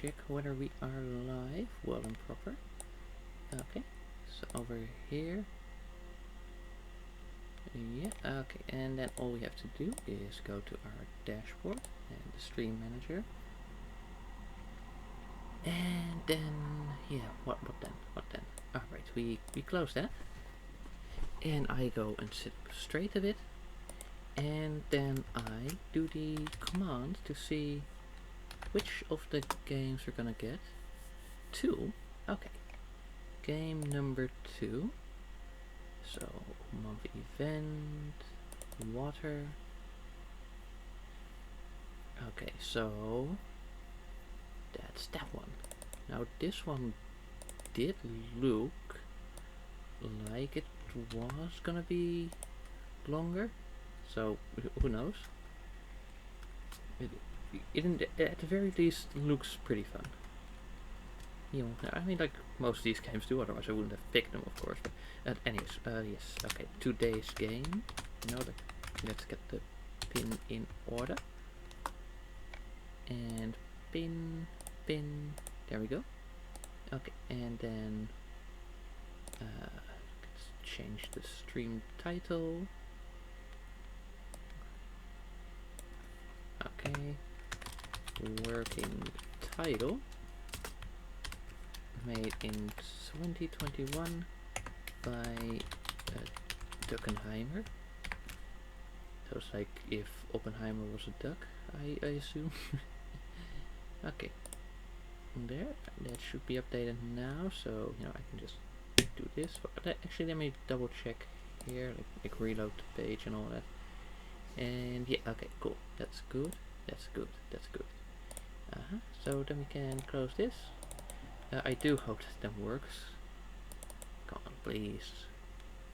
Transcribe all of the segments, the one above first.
check whether we are live, well and proper. Okay, so over here. Yeah, okay, and then all we have to do is go to our dashboard and the stream manager. And then, yeah, what then? Alright, we close that. And I go and sit up straight a bit. And then I do the command to see which of the games we're gonna get. 2? Okay. Game number 2. So, month event, water. Okay, so that's that one. Now this one did look like it was gonna be longer, so who knows? It at the very least looks pretty fun. You know, I mean, like most of these games do, otherwise I wouldn't have picked them, of course. But anyways, yes, okay, today's game. You know, let's get the pin in order. And pin, there we go. Okay, and then let's change the stream title. Okay, working title. Made in 2021 by Duckenheimer. So it's like if Oppenheimer was a duck, I assume. Okay, there, that should be updated now, so you know I can just do this. But actually, let me double check here, like reload the page and all that. And yeah, okay, cool. That's good. So then we can close this. I do hope that works. Come on, please.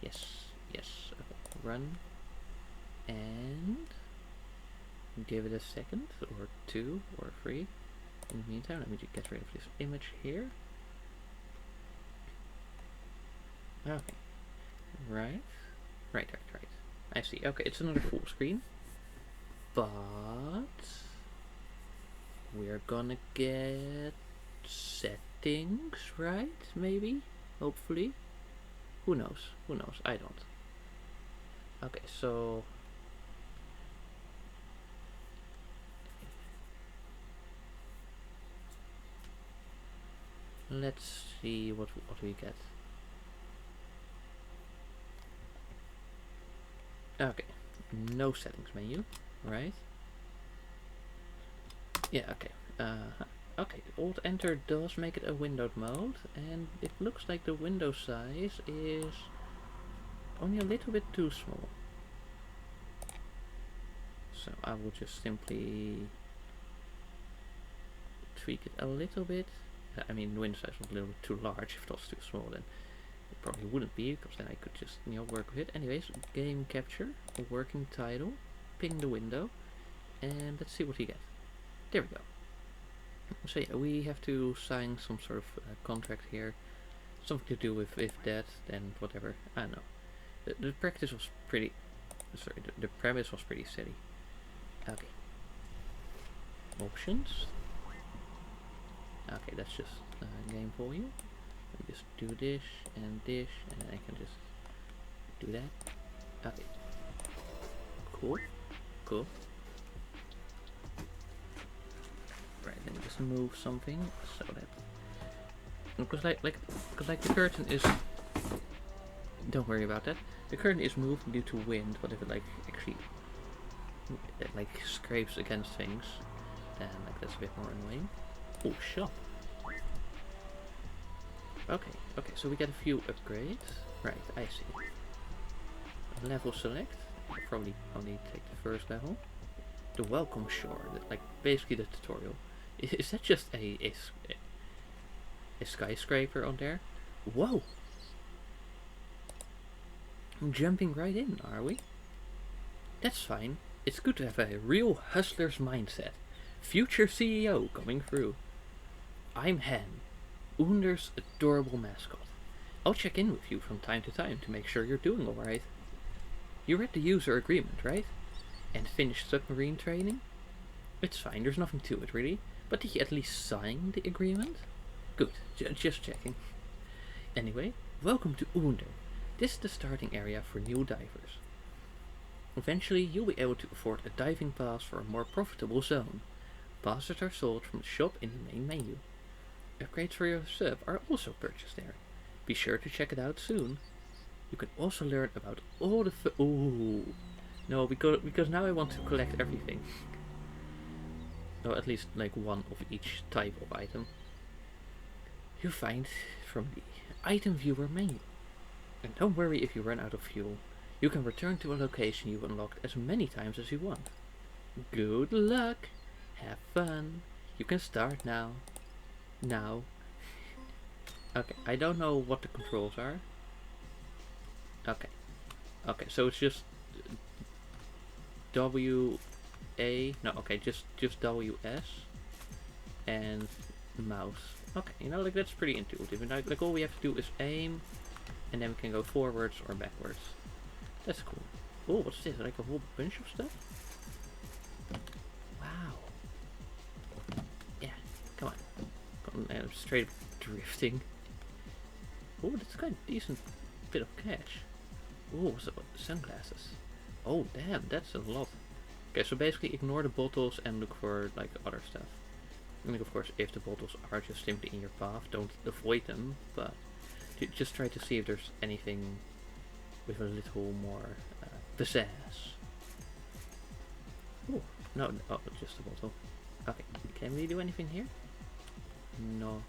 Yes. Okay, run. And give it a second, or 2, or 3. In the meantime, let me just get rid of this image here. Okay. Right. I see. Okay, it's another full screen. But we're gonna get settings, right? Maybe? Hopefully? Who knows? I don't. Okay, so let's see what we get. Okay, no settings menu, right? Yeah, okay. Okay, Alt Enter does make it a windowed mode, and it looks like the window size is only a little bit too small. So I will just simply tweak it a little bit. I mean, the window size was a little bit too large. If it was too small, then it probably wouldn't be, because then I could just, you know, work with it. Anyways, game capture, a working title, ping the window, and let's see what we get. There we go. So yeah, we have to sign some sort of contract here, something to do with if that, then whatever. I don't know. The practice was pretty. Sorry, the premise was pretty steady. Okay. Options. Okay, that's just game volume. Let me just do this, and then I can just do that. Okay. Cool. Right, let me just move something so that, because like the curtain is. Don't worry about that. The curtain is moving due to wind, but if it like actually like scrapes against things, then like that's a bit more annoying. Oh, shop. Okay, so we get a few upgrades. Right, I see. Level select. I'll probably only take the first level. The welcome shore, like basically the tutorial. Is that just a skyscraper on there? Whoa! I'm jumping right in, are we? That's fine. It's good to have a real hustler's mindset. Future CEO coming through. I'm Hen, Under's adorable mascot. I'll check in with you from time to time to make sure you're doing alright. You read the user agreement, right? And finished submarine training? It's fine, there's nothing to it really, But did you at least sign the agreement? Good, just checking. Anyway, welcome to Under. This is the starting area for new divers. Eventually, you'll be able to afford a diving pass for a more profitable zone. Passes are sold from the shop in the main menu. Upgrades for your sub are also purchased there. Be sure to check it out soon. You can also learn about all the ooh. No, because now I want to collect everything. Or at least like one of each type of item. You find from the item viewer menu. And don't worry if you run out of fuel. You can return to a location you unlocked as many times as you want. Good luck! Have fun! You can start now. Now. Okay, I don't know what the controls are. Okay. Okay, so it's just W-A... No, okay, just W-S and mouse. Okay, you know, like that's pretty intuitive. And like all we have to do is aim, and then we can go forwards or backwards. That's cool. Oh, what's this? Like a whole bunch of stuff? Wow. Yeah, come on. Straight up drifting. Oh, that's kind of decent bit of cash. Oh, so sunglasses. Oh, damn, that's a lot. Okay, so basically ignore the bottles and look for like other stuff. I mean, of course, if the bottles are just simply in your path, don't avoid them, but just try to see if there's anything with a little more pizzazz. Oh, no, oh, just a bottle. Okay, can we do anything here? No.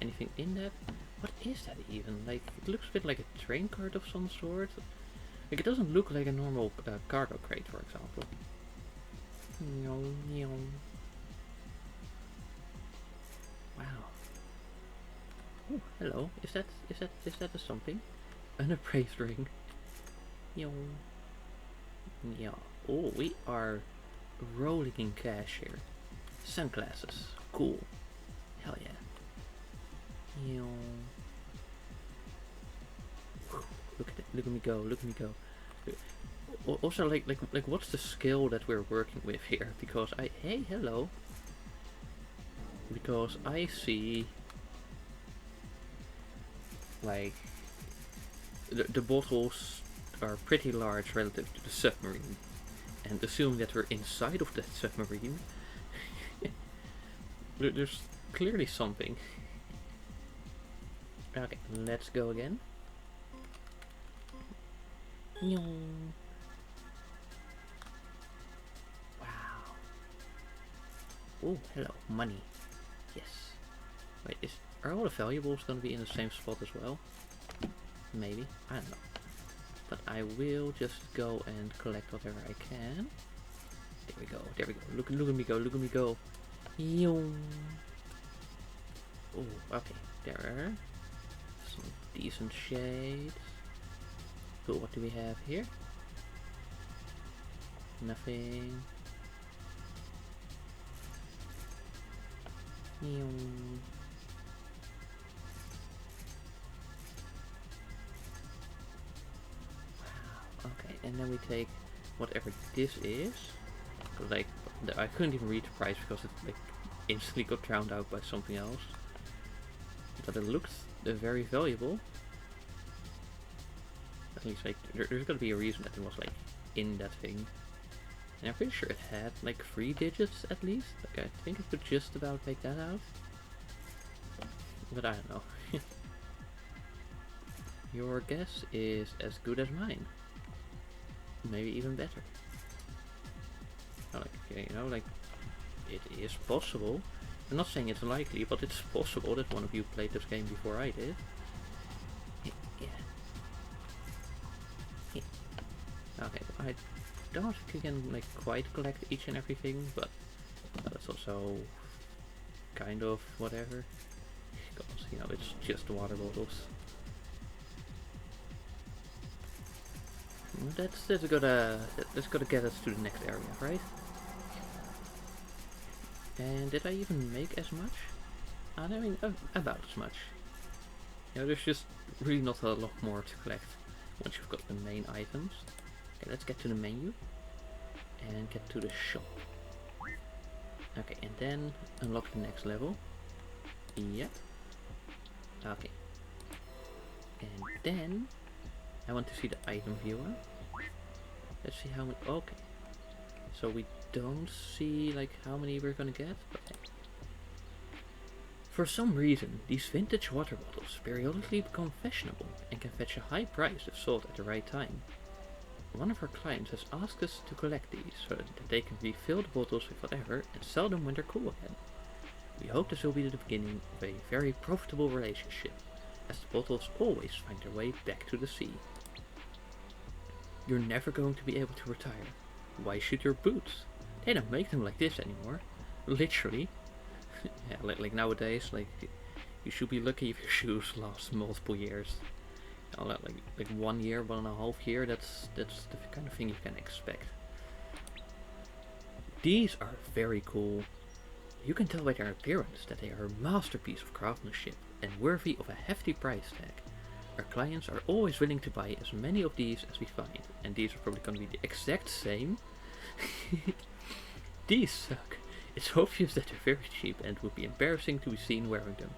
Anything in that? What is that even? Like, it looks a bit like a train cart of some sort. Like, it doesn't look like a normal cargo crate, for example. Wow. Oh, hello. Is that a something? An appraised ring. Yeah. Oh, we are rolling in cash here. Sunglasses. Cool. Hell yeah. Look at it. Look at me go. Look at me go. Also, like, what's the skill that we're working with here? Because hey, hello. Because I see, like, the bottles are pretty large relative to the submarine, and assume that we're inside of that submarine. There's clearly something. Okay, let's go again. Wow. Oh, hello, money. Yes. Wait, are all the valuables gonna be in the same spot as well? Maybe, I don't know. But I will just go and collect whatever I can. There we go, there we go. Look at me go, look at me go. Oh, okay, there are some decent shades. Cool, what do we have here? Nothing. Wow, okay, and then we take whatever this is. Like, I couldn't even read the price because it like instantly got drowned out by something else. But it looked very valuable. At least, like, there's gotta be a reason that it was, like, in that thing. And I'm pretty sure it had, like, 3 digits at least. Like, I think I could just about make that out. But I don't know. Your guess is as good as mine. Maybe even better. Like, okay, you know, like, it is possible. I'm not saying it's likely, but it's possible that one of you played this game before I did. Okay, I don't think you can like quite collect each and everything, but that's also kind of whatever. Because, you know, it's just water bottles. That's gotta get us to the next area, right? And did I even make as much? I mean, about as much. You know, there's just really not a lot more to collect once you've got the main items. Okay, let's get to the menu and get to the shop. Okay, and then unlock the next level. Yep. Okay. And then I want to see the item viewer. Let's see how many. Okay. So we don't see like how many we're gonna get. But for some reason, these vintage water bottles periodically become fashionable and can fetch a high price if sold at the right time. One of our clients has asked us to collect these so that they can refill the bottles with whatever and sell them when they're cool again. We hope this will be the beginning of a very profitable relationship, as the bottles always find their way back to the sea. You're never going to be able to retire. Why should your boots? They don't make them like this anymore. Literally. Yeah, like nowadays, like you should be lucky if your shoes last multiple years. Like 1 year, 1.5 years. That's the kind of thing you can expect. These are very cool. You can tell by their appearance that they are a masterpiece of craftsmanship and worthy of a hefty price tag. Our clients are always willing to buy as many of these as we find, and these are probably going to be the exact same. These suck. It's obvious that they're very cheap and would be embarrassing to be seen wearing them.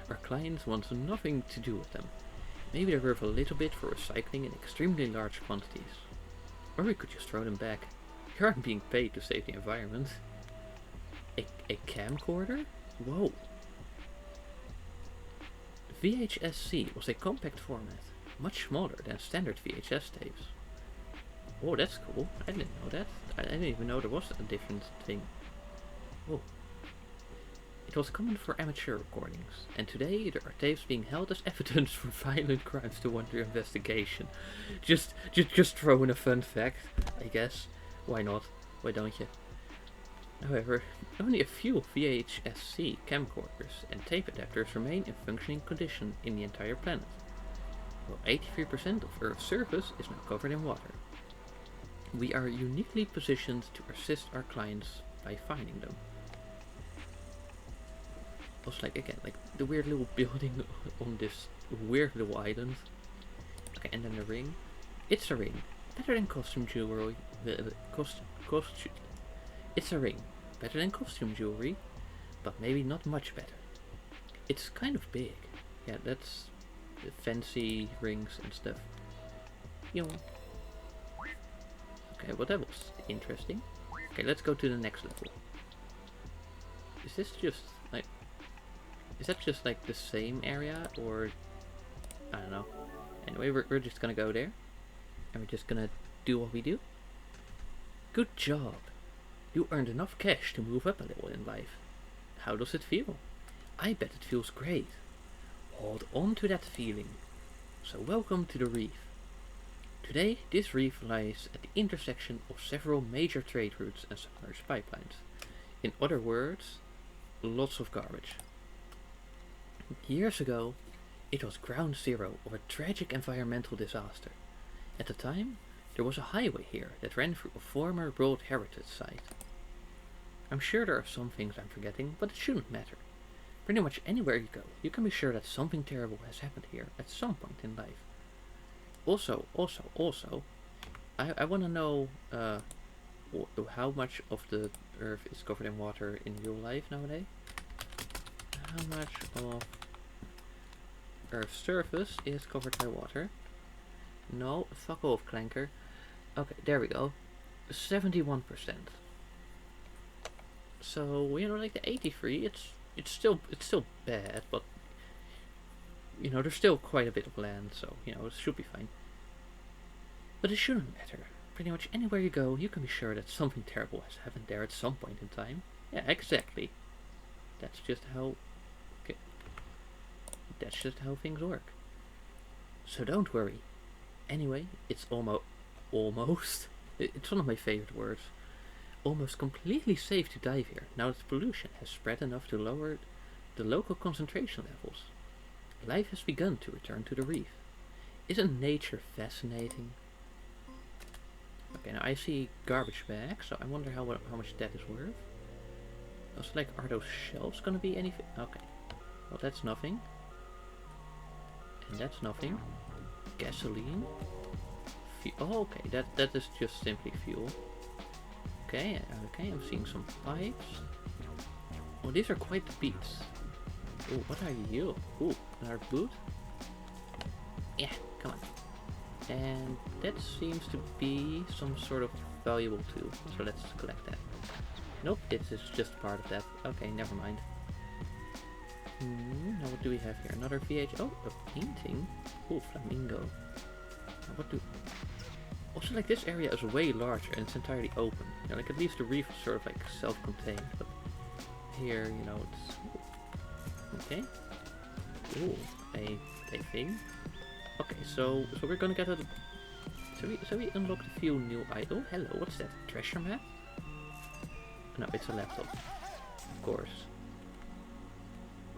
Our clients want nothing to do with them. Maybe they're worth a little bit for recycling in extremely large quantities. Or we could just throw them back. You aren't being paid to save the environment. A camcorder? Whoa. VHS-C was a compact format, much smaller than standard VHS tapes. Oh, that's cool. I didn't know that. I didn't even know there was a different thing. Oh. It was common for amateur recordings, and today there are tapes being held as evidence for violent crimes to under investigation. Just throw in a fun fact, I guess. Why not? Why don't you? However, only a few VHS-C camcorders and tape adapters remain in functioning condition in the entire planet, while 83% of Earth's surface is now covered in water. We are uniquely positioned to assist our clients by finding them. Also, like again, like the weird little building on this weird little island. Okay, and then the ring. It's a ring, better than costume jewelry. It's a ring, better than costume jewelry, but maybe not much better. It's kind of big. Yeah, that's the fancy rings and stuff. You know. Okay, well that was interesting. Okay, let's go to the next level. Is this just like... Is that just like the same area, or... I don't know. Anyway, we're just gonna go there. And we're just gonna do what we do. Good job! You earned enough cash to move up a little in life. How does it feel? I bet it feels great. Hold on to that feeling. So welcome to the reef. Today, this reef lies at the intersection of several major trade routes and submerged pipelines. In other words, lots of garbage. Years ago, it was ground zero of a tragic environmental disaster. At the time, there was a highway here that ran through a former World Heritage Site. I'm sure there are some things I'm forgetting, but it shouldn't matter. Pretty much anywhere you go, you can be sure that something terrible has happened here at some point in life. Also, I want to know how much of the Earth is covered in water in real life nowadays. How much of Earth's surface is covered by water? No, fuck off, Clanker. Okay, there we go. 71%. So, you know, like the 83, it's still bad, but you know, there's still quite a bit of land, so you know, it should be fine. But it shouldn't matter. Pretty much anywhere you go, you can be sure that something terrible has happened there at some point in time. Yeah, exactly. That's just how things work. So don't worry. Anyway, it's almost. It's one of my favorite words. Almost completely safe to dive here now that pollution has spread enough to lower the local concentration levels. Life has begun to return to the reef. Isn't nature fascinating? Okay, now I see garbage bags, so I wonder how much that is worth. Also, like, are those shelves gonna be anything? Okay, well that's nothing. And that's nothing. Gasoline. Oh, okay, that is just simply fuel. Okay, I'm seeing some pipes. Oh, these are quite the beats. Oh, what are you? Oh, another boot? Yeah, come on. And that seems to be some sort of valuable tool. So let's collect that. Nope, this is just part of that. Okay, never mind. Now what do we have here? Another VH. Oh, a painting. Oh, flamingo. Now what do... Also, like, this area is way larger and it's entirely open. You know, like, at least the reef is sort of like self-contained, but here, you know, it's... Okay. Ooh, a thing. Okay, so we're gonna get a... So we unlocked a few new items. Oh, hello, what's that? Treasure map? No, it's a laptop. Of course.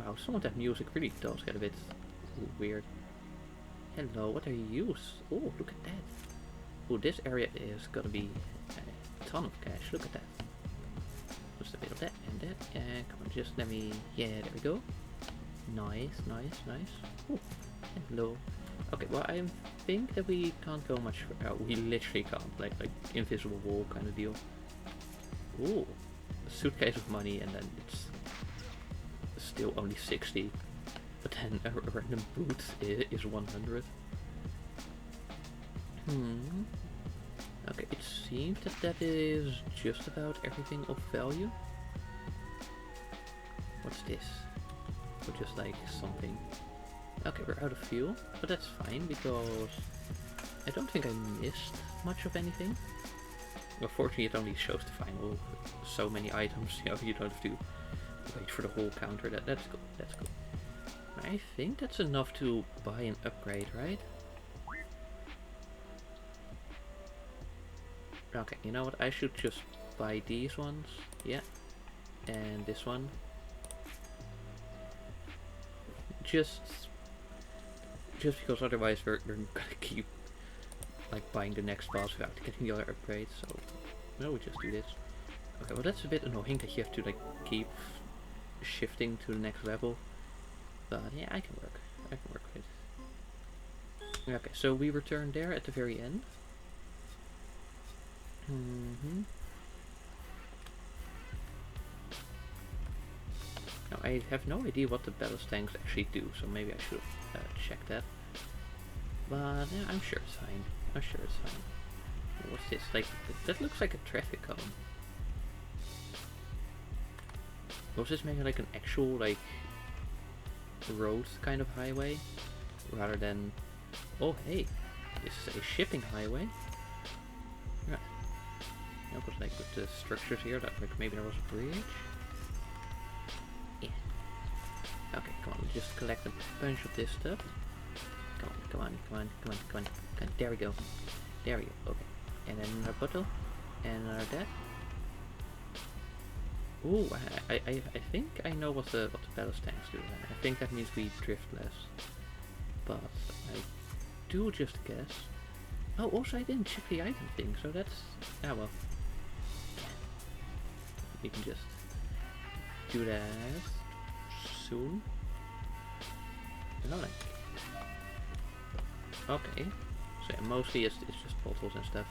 Wow, some of that music really does get a bit weird. Hello, what are you? Oh, look at that. Oh, this area is gonna be a ton of cash. Look at that. Just a bit of that and that. Come on, just let me... Yeah, there we go. Nice, nice, nice. Oh, hello. Okay, well, I think that we can't go much further. We literally can't. Like invisible wall kind of deal. Ooh, a suitcase of money, and then it's still only 60. But then a random boot is 100. Okay, it seems that is just about everything of value. What's this? Or just like something. Okay, we're out of fuel, but that's fine because I don't think I missed much of anything. Well, fortunately it only shows the final so many items, you know, you don't have to wait for the whole counter. That's cool, that's cool. I think that's enough to buy an upgrade, right? Okay, you know what, I should just buy these ones, yeah, and this one. Just because otherwise we're gonna keep like buying the next boss without getting the other upgrades, so no, we just do this. Okay, well that's a bit annoying that you have to like keep shifting to the next level, but yeah, I can work with it. Okay, so we return there at the very end. Now I have no idea what the ballast tanks actually do, so maybe I should check that. But yeah, I'm sure it's fine. I'm sure it's fine. What's this? Like, that looks like a traffic cone. Was this maybe like an actual like road kind of highway, rather than? Oh hey, this is a shipping highway. Right. No, but like with the structures here, that like maybe there was a bridge. Yeah. Okay, come on, just collect a bunch of this stuff. Come on, come on, come on, come on, come on, come on. There we go. There we go. Okay. And then another bottle. And another that. Ooh, I think I know what the ballast tanks do. I think that means we drift less. But I do just guess. Oh, also I didn't check the item thing, so that's... Ah well. We can just do that soon. You know, like... Okay. So yeah, mostly it's just bottles and stuff.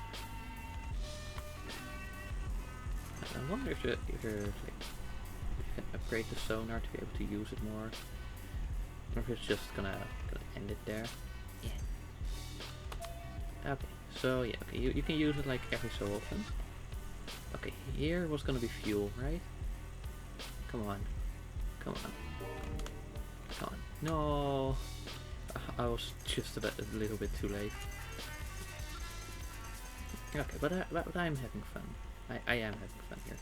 I wonder if you can upgrade the sonar to be able to use it more, or if it's just gonna end it there. Yeah. Okay. So yeah. Okay. You can use it like every so often. Okay. Here was gonna be fuel, right? Come on. Come on. Come on. No. I was just a little bit too late. Okay, but I'm having fun. I am having fun here.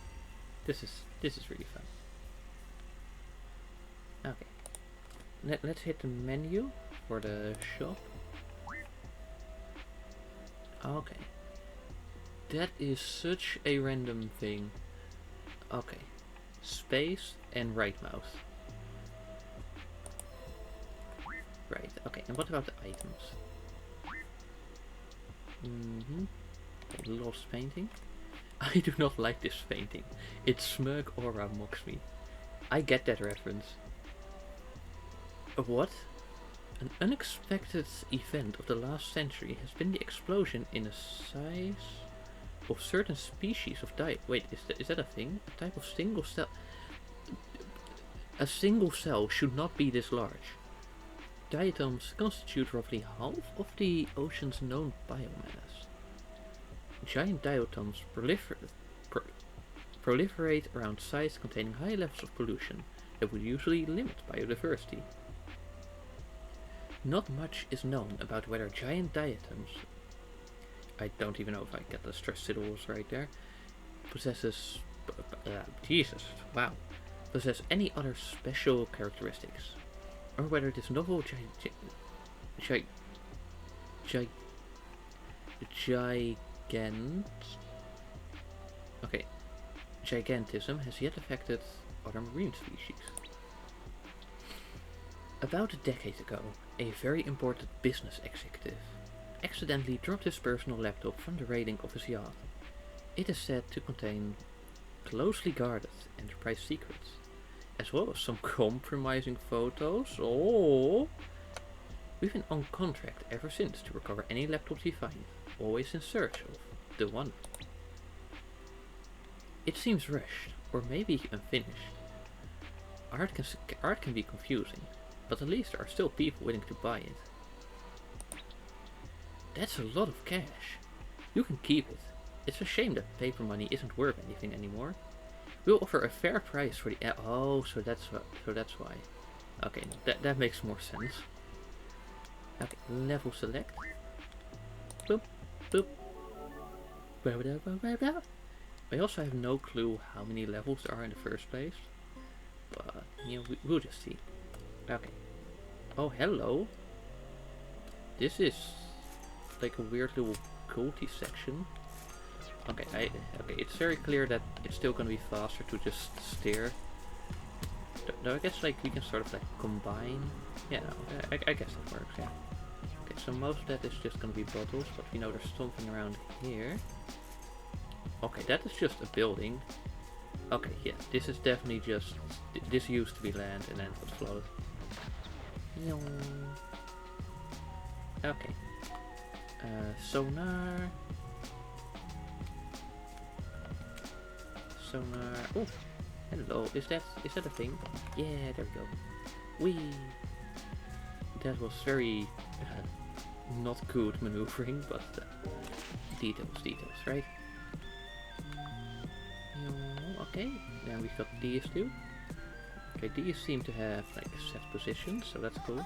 This is really fun. Okay. Let's hit the menu for the shop. Okay. That is such a random thing. Okay. Space and right mouse. Right, okay, and what about the items? Okay, lost painting. I do not like this painting. Its smug aura mocks me. I get that reference. A what? An unexpected event of the last century has been the explosion in the size of certain species of Wait, is that a thing? A type of single cell... A single cell should not be this large. Diatoms constitute roughly half of the ocean's known biomass. Giant diatoms proliferate around sites containing high levels of pollution that would usually limit biodiversity. Not much is known about whether giant diatoms, I don't even know if I get the stress syllables right there, possesses any other special characteristics, or whether this novel gigantism has yet affected other marine species. About a decade ago, a very important business executive accidentally dropped his personal laptop from the railing of his yacht. It is said to contain closely guarded enterprise secrets, as well as some compromising photos. Oh! We've been on contract ever since to recover any laptops we find, always in search of the one. It seems rushed, or maybe unfinished. Art can be confusing, but at least there are still people willing to buy it. That's a lot of cash. You can keep it. It's a shame that paper money isn't worth anything anymore. We'll offer a fair price for the so that's why. Okay, that makes more sense. Okay, level select. Boop, boop. I also have no clue how many levels there are in the first place, but we'll just see. Okay. Oh, hello. This is like a weird little culty section. Okay, it's very clear that it's still gonna be faster to just steer. Though I guess like we can sort of like combine. Yeah, no, I guess that works. Yeah. Okay, so most of that is just gonna be bottles, but we know there's something around here. Okay, that is just a building. Okay, yeah, this is definitely just this used to be land and then it was flooded. Okay. Sonar. Oh, hello. Is that a thing? Yeah, there we go. Whee! That was very not good maneuvering, but details, right? Okay, then we've got these two. Okay, these seem to have like set positions, so that's cool.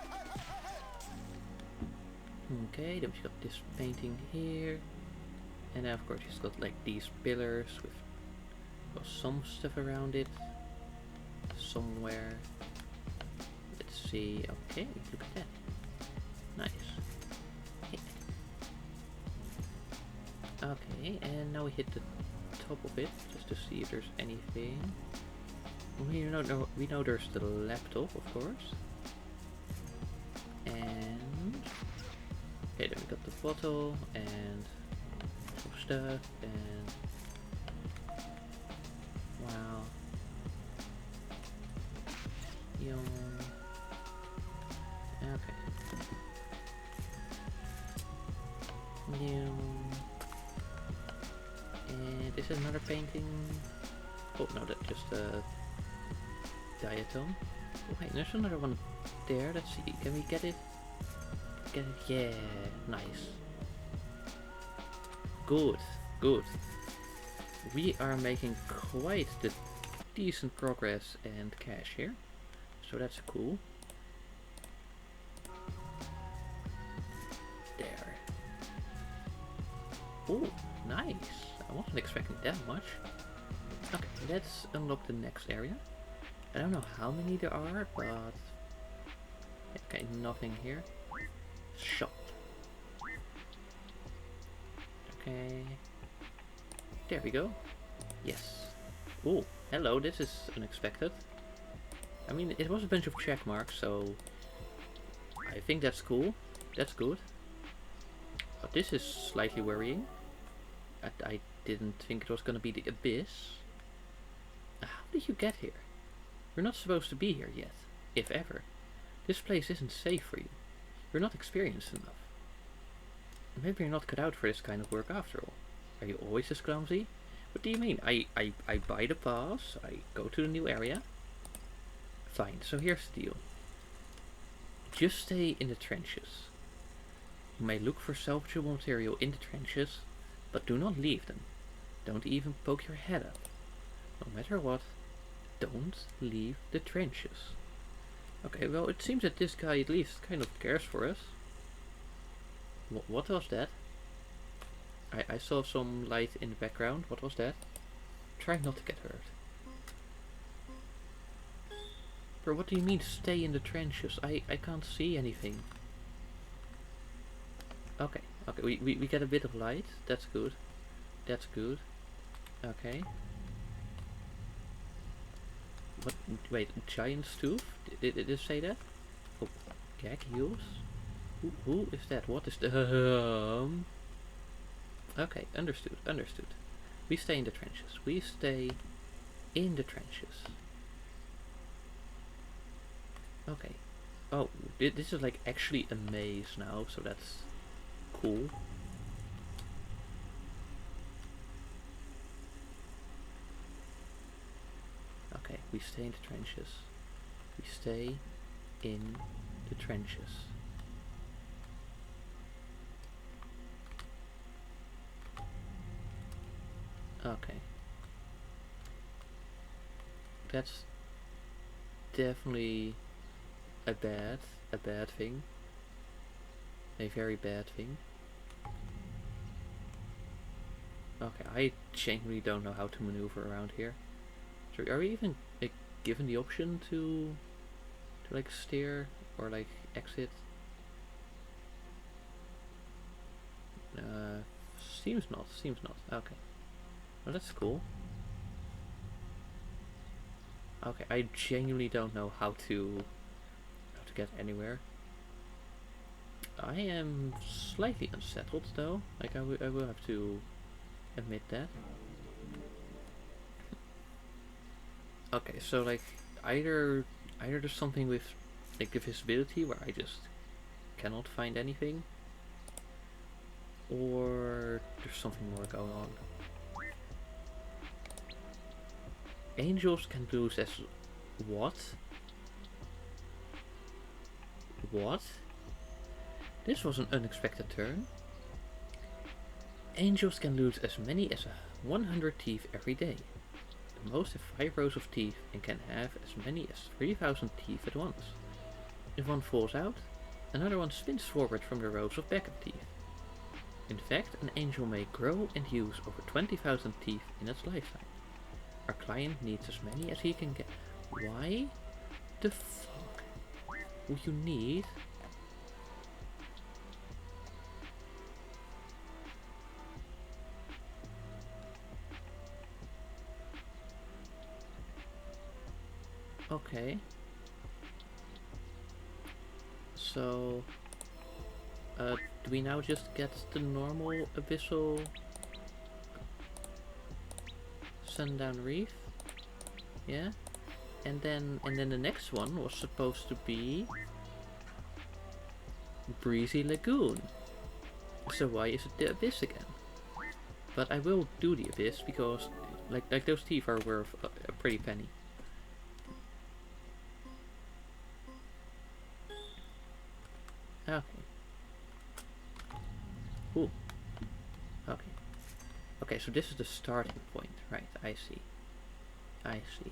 Okay, then we've got this painting here. And then of course it's got like these pillars with some stuff around it. Somewhere. Let's see. Okay, look at that. Nice. Yeah. Okay, and now we hit the top of it just to see if there's anything. We know there's the laptop, of course. And okay, then we got the bottle and some stuff and wow. Okay. And this is another painting. Oh no, that's just a diatom. Oh wait, there's another one there. Let's see. Can we get it? Get it? Yeah, nice. Good. We are making quite the decent progress and cash here, so that's cool. There. Oh, nice. I wasn't expecting that much. Okay, let's unlock the next area. I don't know how many there are, but okay, nothing here. Shop. Okay. There we go. Yes. Oh, hello, this is unexpected. I mean, it was a bunch of check marks, so I think that's cool. That's good. But this is slightly worrying. I didn't think it was going to be the abyss. How did you get here? You're not supposed to be here yet, if ever. This place isn't safe for you. You're not experienced enough. Maybe you're not cut out for this kind of work after all. Are you always this clumsy? What do you mean? I buy the pass, I go to the new area. Fine, so here's the deal. Just stay in the trenches. You may look for salvageable material in the trenches, but do not leave them. Don't even poke your head up. No matter what, don't leave the trenches. Okay, well, it seems that this guy at least kind of cares for us. What was that? I saw some light in the background. What was that? Try not to get hurt. Bro, what do you mean stay in the trenches? I can't see anything. Okay, okay, we get a bit of light. That's good. That's good. Okay. What? Wait, giant's tooth? Did it say that? Oh, gag heels? Who is that? What is the... Okay, understood, understood. We stay in the trenches. We stay in the trenches. Okay. Oh, this is like actually a maze now, so that's cool. Okay, we stay in the trenches. We stay in the trenches. Okay. That's definitely a bad thing. A very bad thing. Okay, I genuinely don't know how to maneuver around here. So are we even like given the option to like steer or like exit? Seems not. Okay. Well, that's cool. Okay, I genuinely don't know how to get anywhere. I am slightly unsettled though. Like I will have to admit that. Okay, so like either there's something with like the visibility where I just cannot find anything, or there's something more going on. Angels can lose as what? What? This was an unexpected turn. Angels can lose as many as 100 teeth every day. The most have 5 rows of teeth and can have as many as 3,000 teeth at once. If one falls out, another one spins forward from the rows of backup teeth. In fact, an angel may grow and use over 20,000 teeth in its lifetime. Our client needs as many as he can get. Why the fuck would you need okay, so do we now just get the normal abyssal sundown reef? Yeah, and then the next one was supposed to be breezy lagoon. So why is it the abyss again? But I will do the abyss because like those teeth are worth a pretty penny. Okay. Ooh. Okay. Okay, so this is the starting point, right? I see. I see.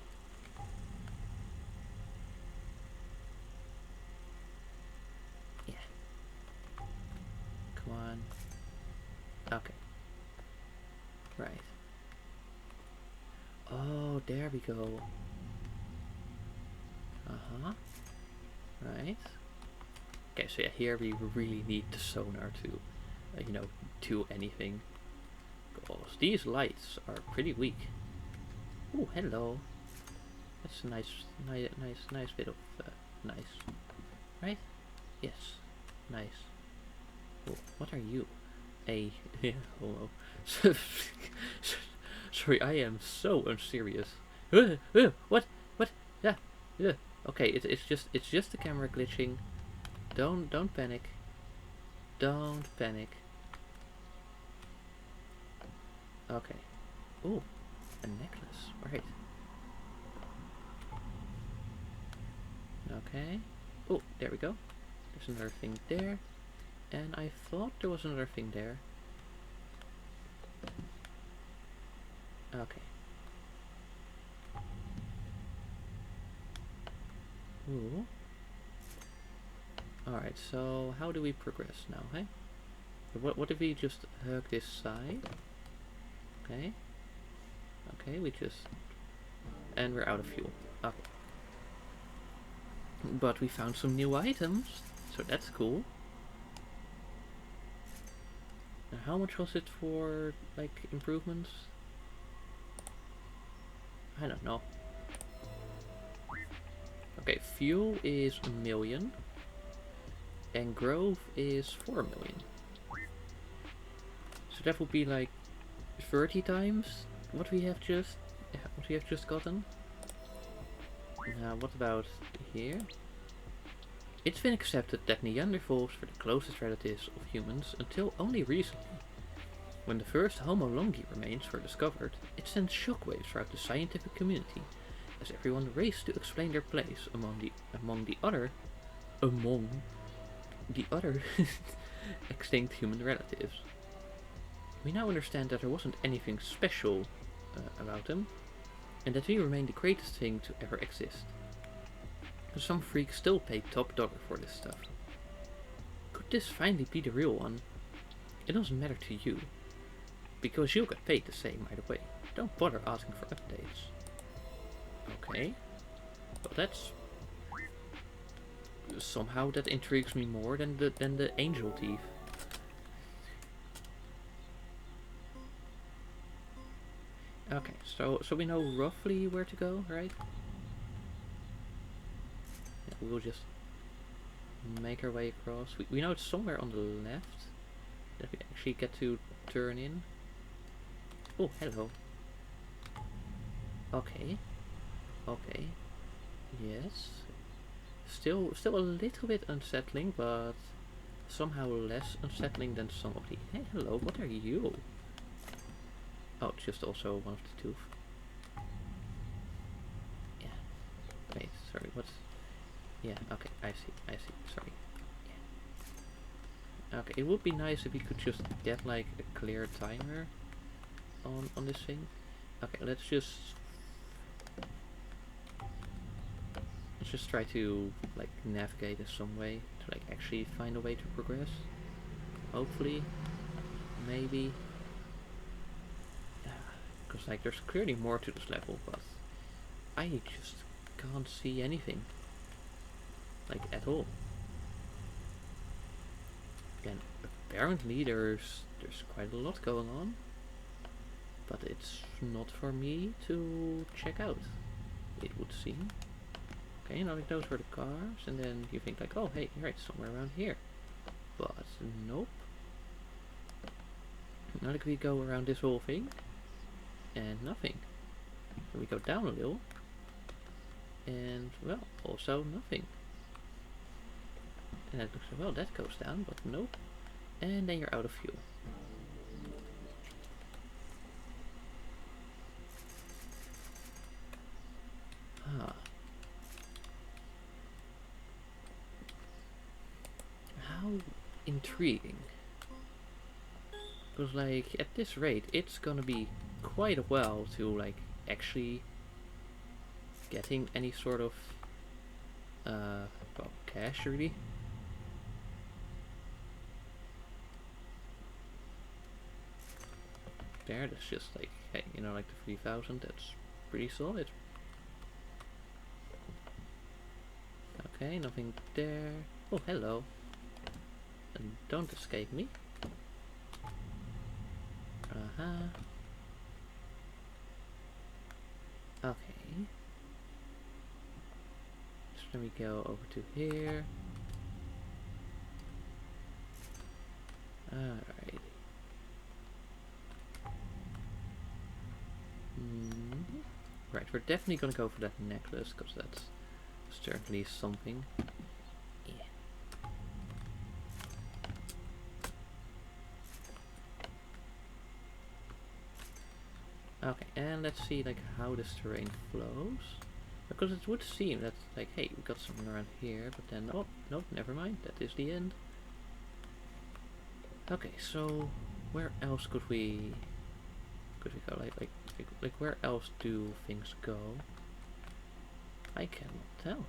Yeah. Come on. Okay. Right. Oh, there we go. Uh-huh. Right. Okay, so yeah, here we really need the sonar to, you know, do anything. Because these lights are pretty weak. Oh, hello. That's a nice bit of nice, right? Yes, nice. Oh, what are you? A yeah, hello. Sorry, I am so unserious. What? Yeah, yeah. Okay, it's just the camera glitching. Don't panic. Don't panic. Okay. Ooh, a necklace. Right. Okay. Oh, there we go. There's another thing there. And I thought there was another thing there. Okay. Ooh. Alright, so how do we progress now, hey? What if we just hug this side? Okay. Okay, we just... And we're out of fuel. Okay. But we found some new items, so that's cool. Now how much was it for, like, improvements? I don't know. Okay, fuel is 1 million. And growth is 4 million. So that would be like 30 times what we have just gotten. Now what about here? It's been accepted that Neanderthals were the closest relatives of humans until only recently. When the first Homo longi remains were discovered, it sent shockwaves throughout the scientific community, as everyone raced to explain their place among the other extinct human relatives. We now understand that there wasn't anything special about them, and that we remain the greatest thing to ever exist. But some freaks still pay top dollar for this stuff. Could this finally be the real one? It doesn't matter to you, because you'll get paid the same either way. Don't bother asking for updates. Okay. Well, that's... somehow that intrigues me more than the angel thief. Okay, so we know roughly where to go, right? Yeah, we'll just make our way across. We know it's somewhere on the left that we actually get to turn in. Oh, hello. Okay. Okay. Yes. Still a little bit unsettling, but somehow less unsettling than some of the... Hey, hello, what are you? Oh, just also one of the tooth. Yeah. Wait, sorry, what's... Yeah, okay, I see, sorry. Yeah. Okay, it would be nice if we could just get like a clear timer on this thing. Okay, let's just try to like navigate in some way to like actually find a way to progress. Hopefully, maybe. Because like there's clearly more to this level, but I just can't see anything. Like at all. Again, apparently there's quite a lot going on, but it's not for me to check out, it would seem. Okay, now like those were the cars, and then you think like, oh hey, right, somewhere around here. But nope. Now like we go around this whole thing, and nothing. So we go down a little, and well, also nothing. And that looks like, well, that goes down, but nope. And then you're out of fuel. Ah. How intriguing. Because like at this rate it's gonna be quite a while to like actually getting any sort of well, cash really. There, that's just like, hey, you know, like the 3000, that's pretty solid. Okay, nothing there. Oh, hello. And don't escape me. Okay. So then we go over to here. Alright. Right, we're definitely gonna go for that necklace, because that's certainly something. Yeah. Okay, and let's see like how this terrain flows. Because it would seem that, like, hey, we got something around here, but then, oh, no, never mind, that is the end. Okay, so where else could we go? Like where else do things go? I cannot tell.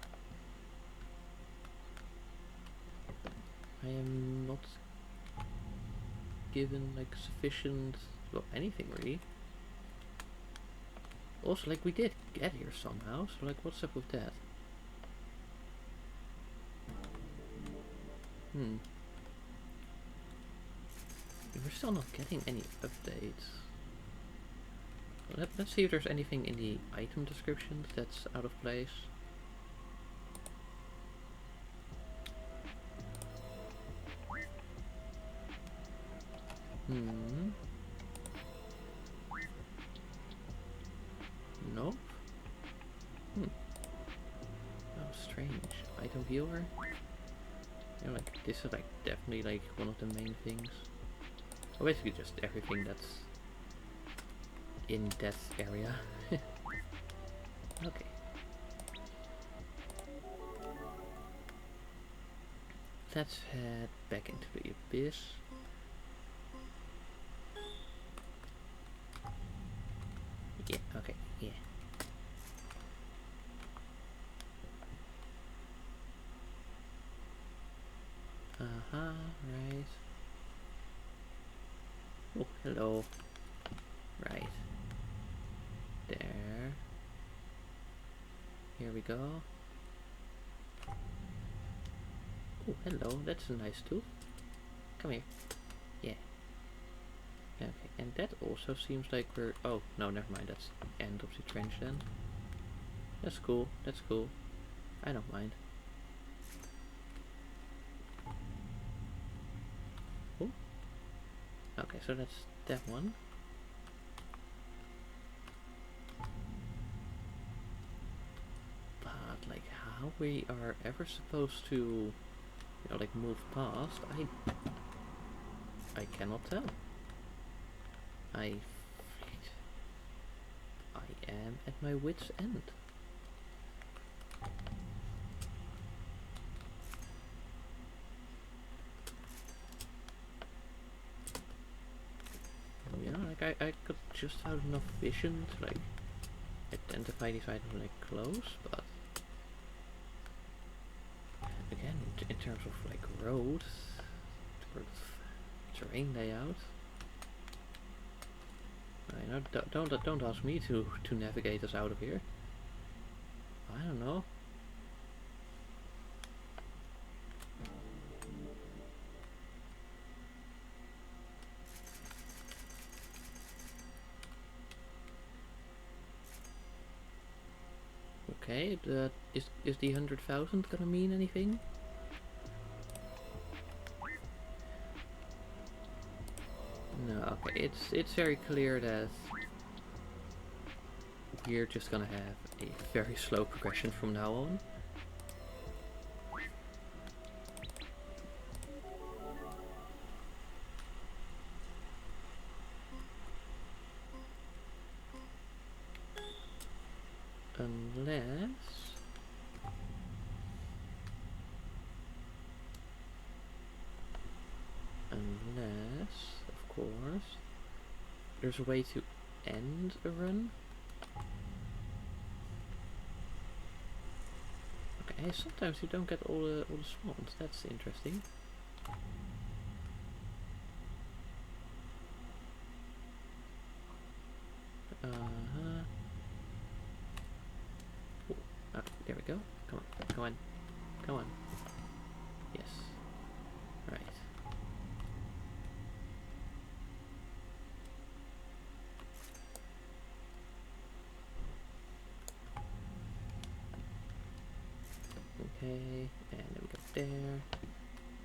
I am not given like sufficient, well, anything really. Also, like, we did get here somehow, so like, what's up with that? We're still not getting any updates. Let's see if there's anything in the item descriptions that's out of place. Nope. Oh, strange. Item viewer? Yeah, like, this is like definitely like one of the main things. Or basically just everything that's in that area. Okay. Let's head back into the abyss. Yeah, okay, yeah. Right. Oh, hello. Right. There. Here we go. Oh, hello, that's a nice tool. Come here. Yeah. Okay, and that also seems like we're... Oh, no, never mind, that's end of the trench then. That's cool, that's cool. I don't mind. Oh. Okay, so that's that one. But, like, how we are ever supposed to, you know, like, move past, I cannot tell. I am at my wit's end. You know, like, I got just have enough vision to, like, identify these items when they close, but again, in terms of, like, roads, sort of terrain layout, you know, don't ask me to navigate us out of here. I don't know. Okay, is the 100,000 gonna mean anything? No, okay, it's very clear that we're just gonna have a very slow progression from now on. Unless, of course, there's a way to end a run. Okay, sometimes you don't get all the spawns. That's interesting. Oh, there we go. Come on, come on, come on. Yes. Right. Okay, and then we go there,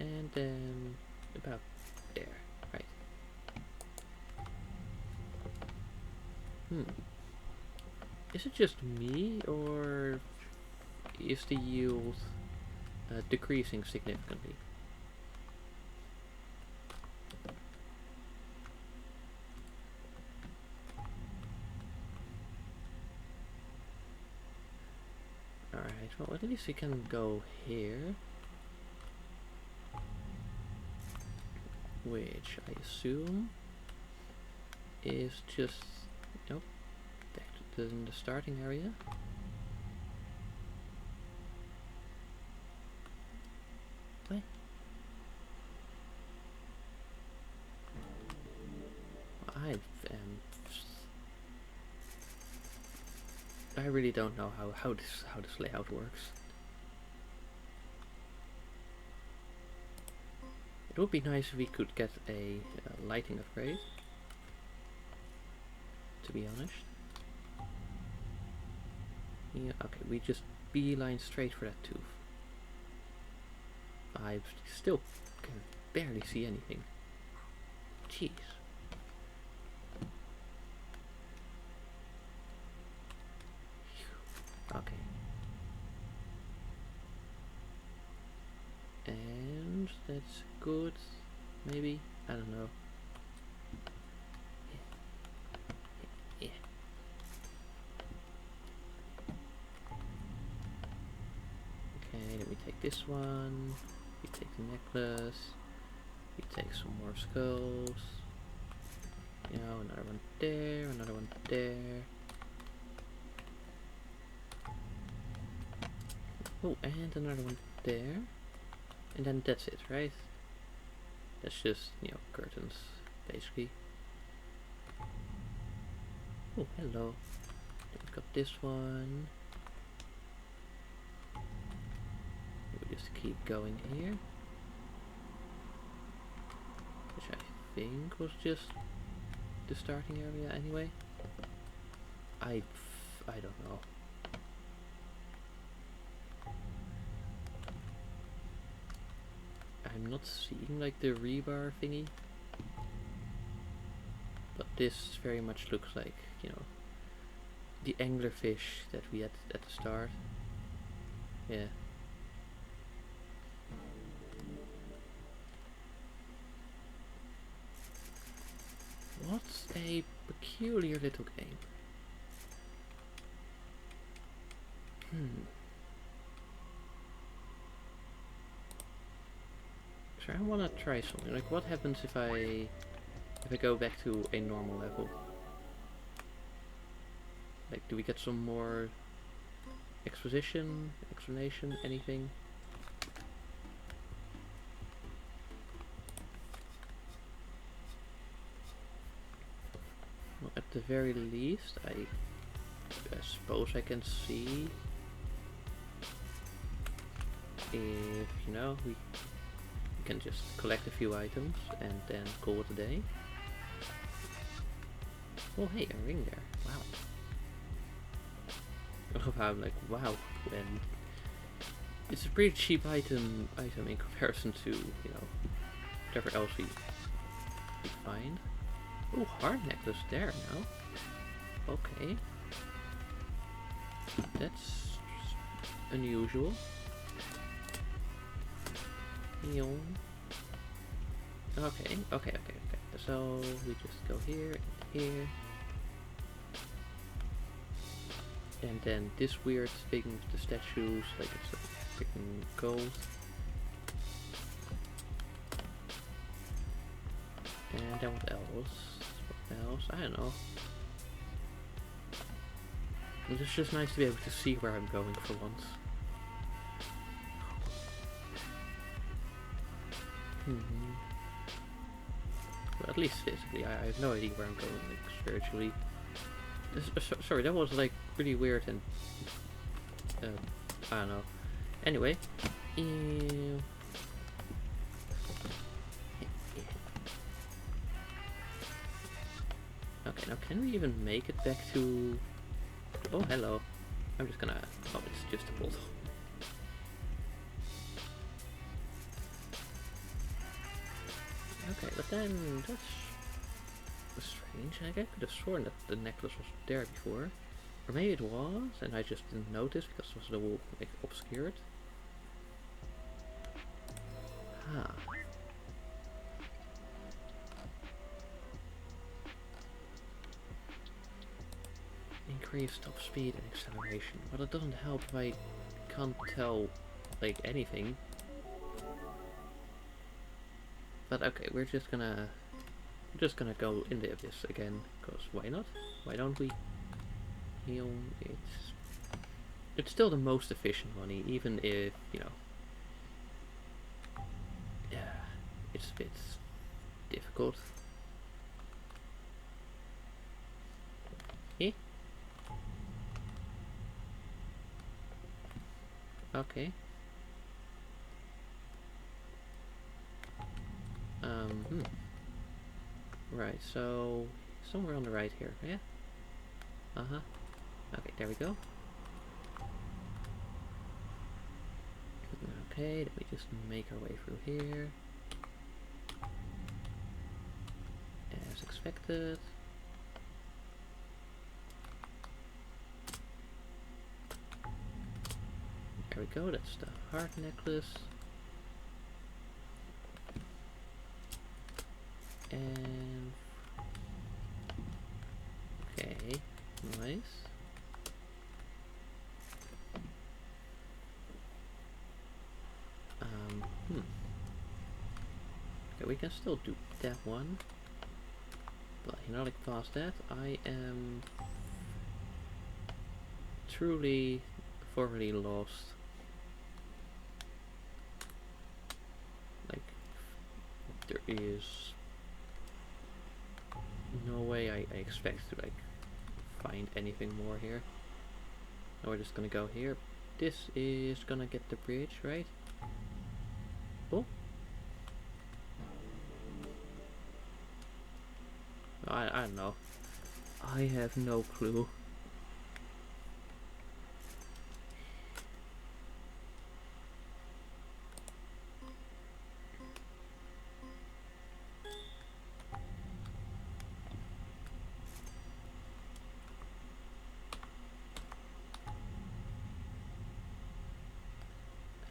and then about there. Right. Is it just me, or is the yield decreasing significantly? Well, at least we can go here. Which I assume is just, nope, back to the starting area. What? I really don't know how this layout works. It would be nice if we could get a lighting upgrade, to be honest. Yeah, okay, we just beeline straight for that tooth. I still can barely see anything. Jeez. Okay. And that's good. Maybe? I don't know. Yeah. Okay, then we take this one. We take the necklace. We take some more skulls. You know, another one there, another one there. Oh, and another one there. And then that's it, right? That's just, you know, curtains, basically. Oh, hello. Then we've got this one. We just keep going here. Which I think was just the starting area anyway. I don't know. I'm not seeing like the rebar thingy, but this very much looks like, you know, the anglerfish that we had at the start. Yeah. What a peculiar little game. So I wanna try something. Like, what happens if I go back to a normal level? Like, do we get some more explanation, anything? Well, at the very least, I suppose I can see if, you know, we can just collect a few items and then call it a day. Oh hey, a ring there. Wow. I love how I'm like, wow, and it's a pretty cheap item in comparison to, you know, whatever else we find. Oh, heart necklace there now. Okay. That's unusual. Okay. So we just go here and here. And then this weird thing with the statues, like it's a freaking gold. And then what else? What else? I don't know. It's just nice to be able to see where I'm going for once. Well, at least physically, I have no idea where I'm going, like, spiritually. Sorry, that was, like, really weird and... I don't know. Anyway. Okay, now can we even make it back to... Oh, hello. I'm just gonna... Oh, it's just a portal. Okay, but then that's strange. Like, I could have sworn that the necklace was there before. Or maybe it was, and I just didn't notice because it was a little, like, obscured. Huh. Increased top speed and acceleration. But it doesn't help if I can't tell like anything. But okay, we're just gonna go in the abyss again, because why not? Why don't we heal? It's still the most efficient one, even if, you know, yeah, it's a bit difficult. Eh? Okay. Right, so somewhere on the right here, yeah? Uh-huh. Okay, there we go. Okay, let me just make our way through here. As expected. There we go, that's the heart necklace. And okay, nice. Okay, we can still do that one. But you know, like past that, I am truly thoroughly lost. Like, there is no way I expect to like find anything more here. Now we're just gonna go here. This is gonna get the bridge, right? Oh. I don't know. I have no clue.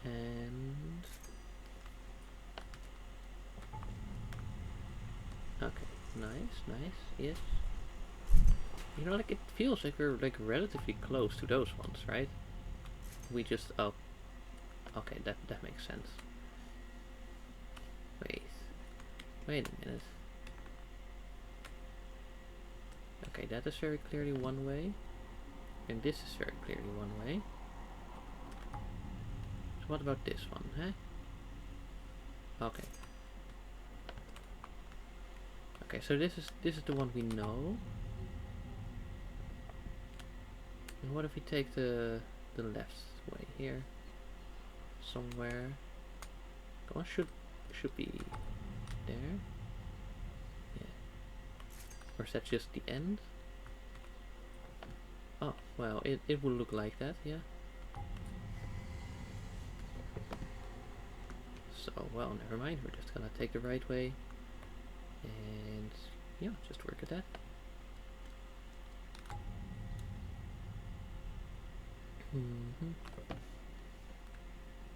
And okay, nice, yes. You know, like it feels like we're like relatively close to those ones, right? We just okay, that makes sense. Wait a minute. Okay, that is very clearly one way, and this is very clearly one way. So what about this one, huh? Okay. Okay, so this is the one we know. And what if we take the left way here? Somewhere. Come on, should be there. Yeah. Or is that just the end? Oh, well, it will look like that, yeah. So, well, never mind. We're just gonna take the right way. And, yeah, just work at that.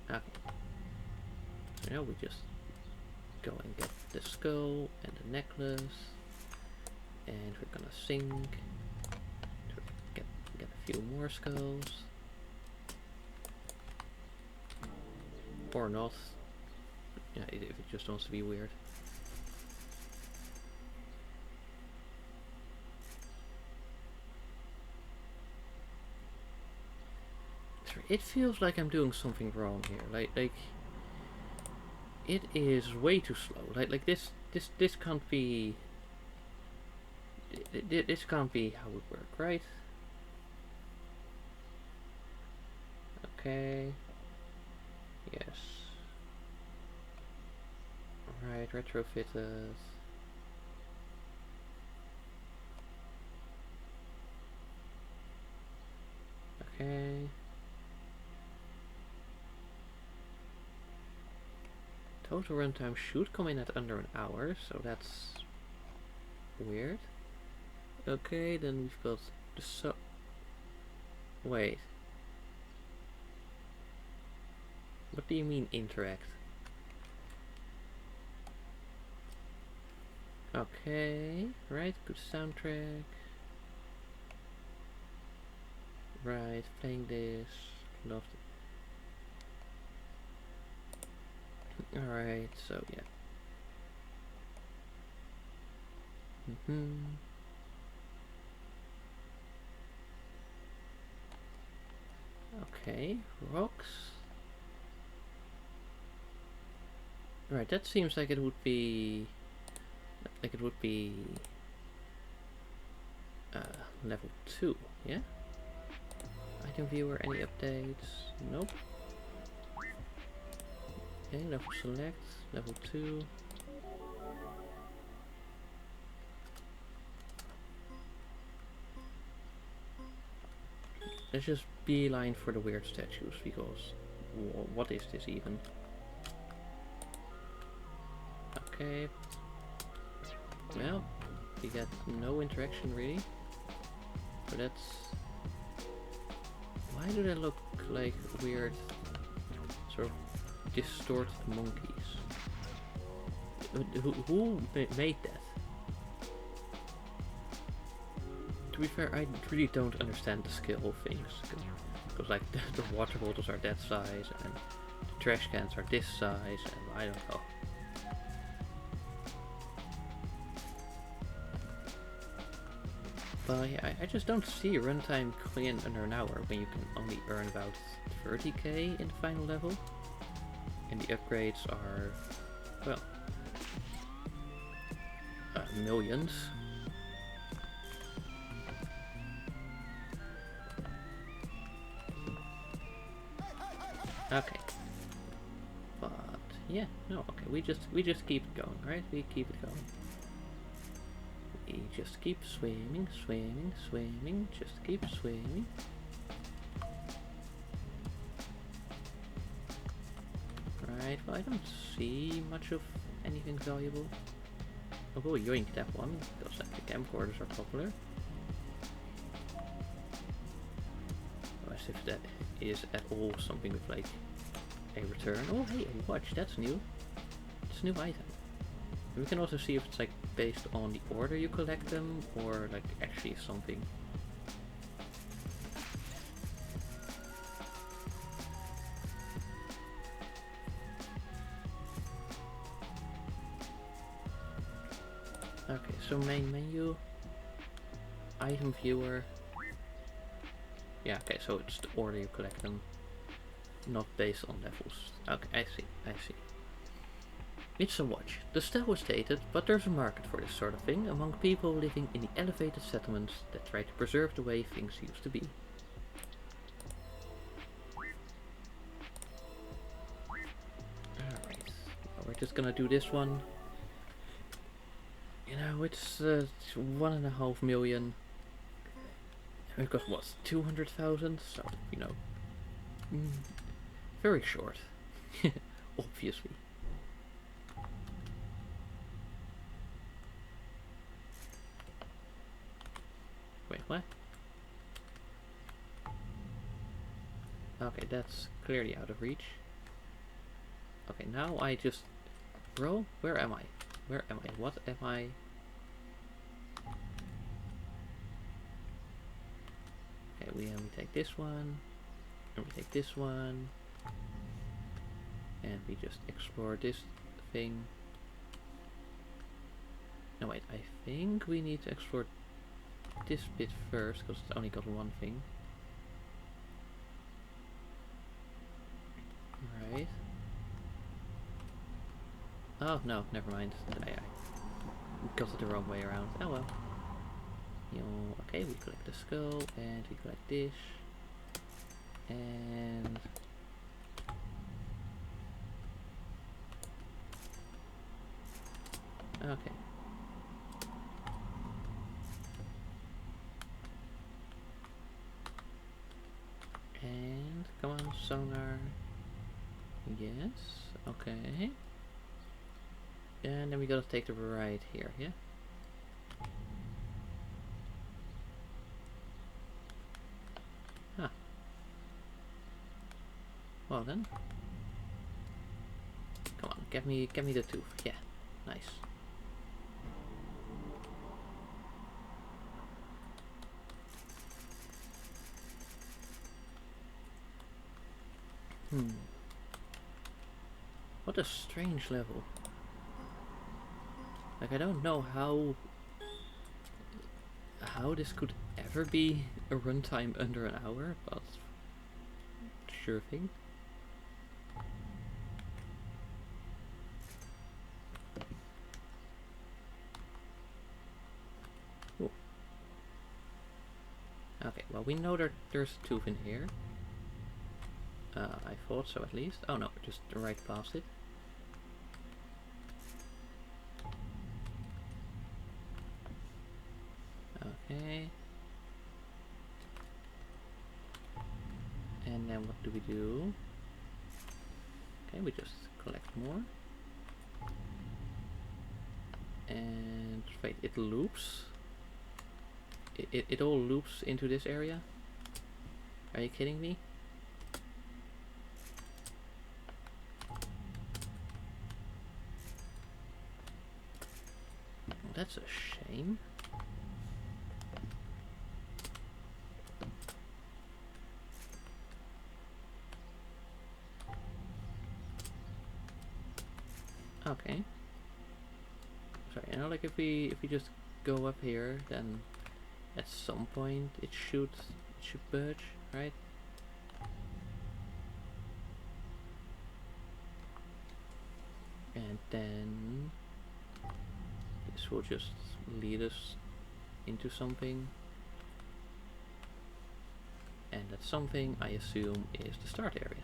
Okay. So now we just go and get the skull and the necklace. And we're gonna sing to get a few more skulls. Or not. Yeah, if it just wants to be weird. It feels like I'm doing something wrong here. Like it is way too slow. Like this can't be. This can't be how it works, right? Okay. Yes. Right, retrofitted. Okay. Total runtime should come in at under an hour, so that's weird. Okay, then we've got the wait. What do you mean interact? Okay, right, good soundtrack. Right, playing this. Love it. Alright, so yeah. Okay, rocks. Right, that seems like it would be level 2, yeah? Item viewer, any updates? Nope. Okay, level select, level 2. Let's just beeline for the weird statues, because what is this even? Okay. Well, we get no interaction really. So that's... Why do they look like weird, sort of distorted monkeys? Who made that? To be fair, I really don't understand the scale of things. Because like the water bottles are that size and the trash cans are this size and I don't know. But yeah, I just don't see a runtime coming in under an hour when you can only earn about 30k in the final level. And the upgrades are, well, millions. Okay. But yeah, no, okay, we just keep it going, right? We keep it going. We just keep swimming, swimming, swimming, just keep swimming. Right, well I don't see much of anything valuable. Oh, we'll yoink that one, because like, the camcorders are popular. As if that is at all something with like a return. Oh hey, a watch, that's new. It's a new item. And we can also see if it's like based on the order you collect them or like actually something. Okay, so main menu, item viewer. Yeah, okay, so it's the order you collect them, not based on levels. Okay, I see. It's a watch. The style was dated, but there's a market for this sort of thing among people living in the elevated settlements that try to preserve the way things used to be. Alright, well, we're just gonna do this one. You know, it's 1.5 million. It cost what, 200,000? So, you know, very short, obviously. Wait, what? Okay, that's clearly out of reach. Okay, now I just... Bro, where am I? Where am I? What am I? Okay, we take this one, and we take this one, and we just explore this thing. No wait, I think we need to explore this bit first, because it's only got one thing. Right. Oh no, never mind. I got it the wrong way around. Oh well. You know, okay, we collect the skull, and we collect this. And... Okay. And come on, sonar. Yes, okay. And then we gotta take the right here, yeah? Huh. Well then. Come on, get me the tooth. Yeah, nice. What a strange level. Like, I don't know how this could ever be a runtime under an hour, but sure thing. Ooh. Okay, well, we know that there's a tooth in here. I thought so, at least. Oh no, just right past it. Okay. And then what do we do? Okay, we just collect more. And wait, it loops? It all loops into this area? Are you kidding me? Well, that's a shame. Okay. Sorry, you know, like if we just go up here, then at some point it should budge, right? And then this will just lead us into something. And that something, I assume, is the start area.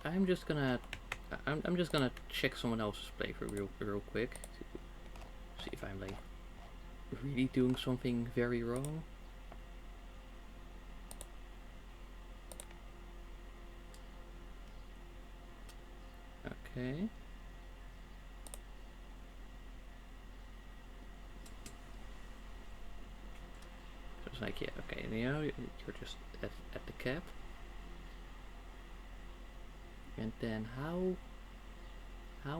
I'm just gonna check someone else's playthrough real quick to see if I'm like really doing something very wrong. Okay. So it's like, yeah, okay, you know, you're just at the cap. And then how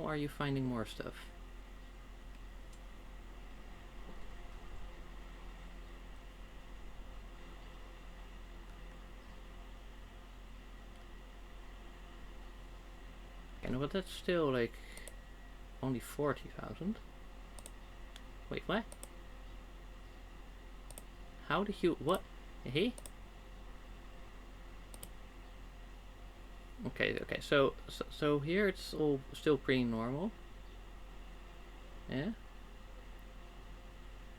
are you finding more stuff? Okay, no, but that's still like only 40,000. Wait, what? How did you, what? Hey? Okay, so here it's all still pretty normal. Yeah?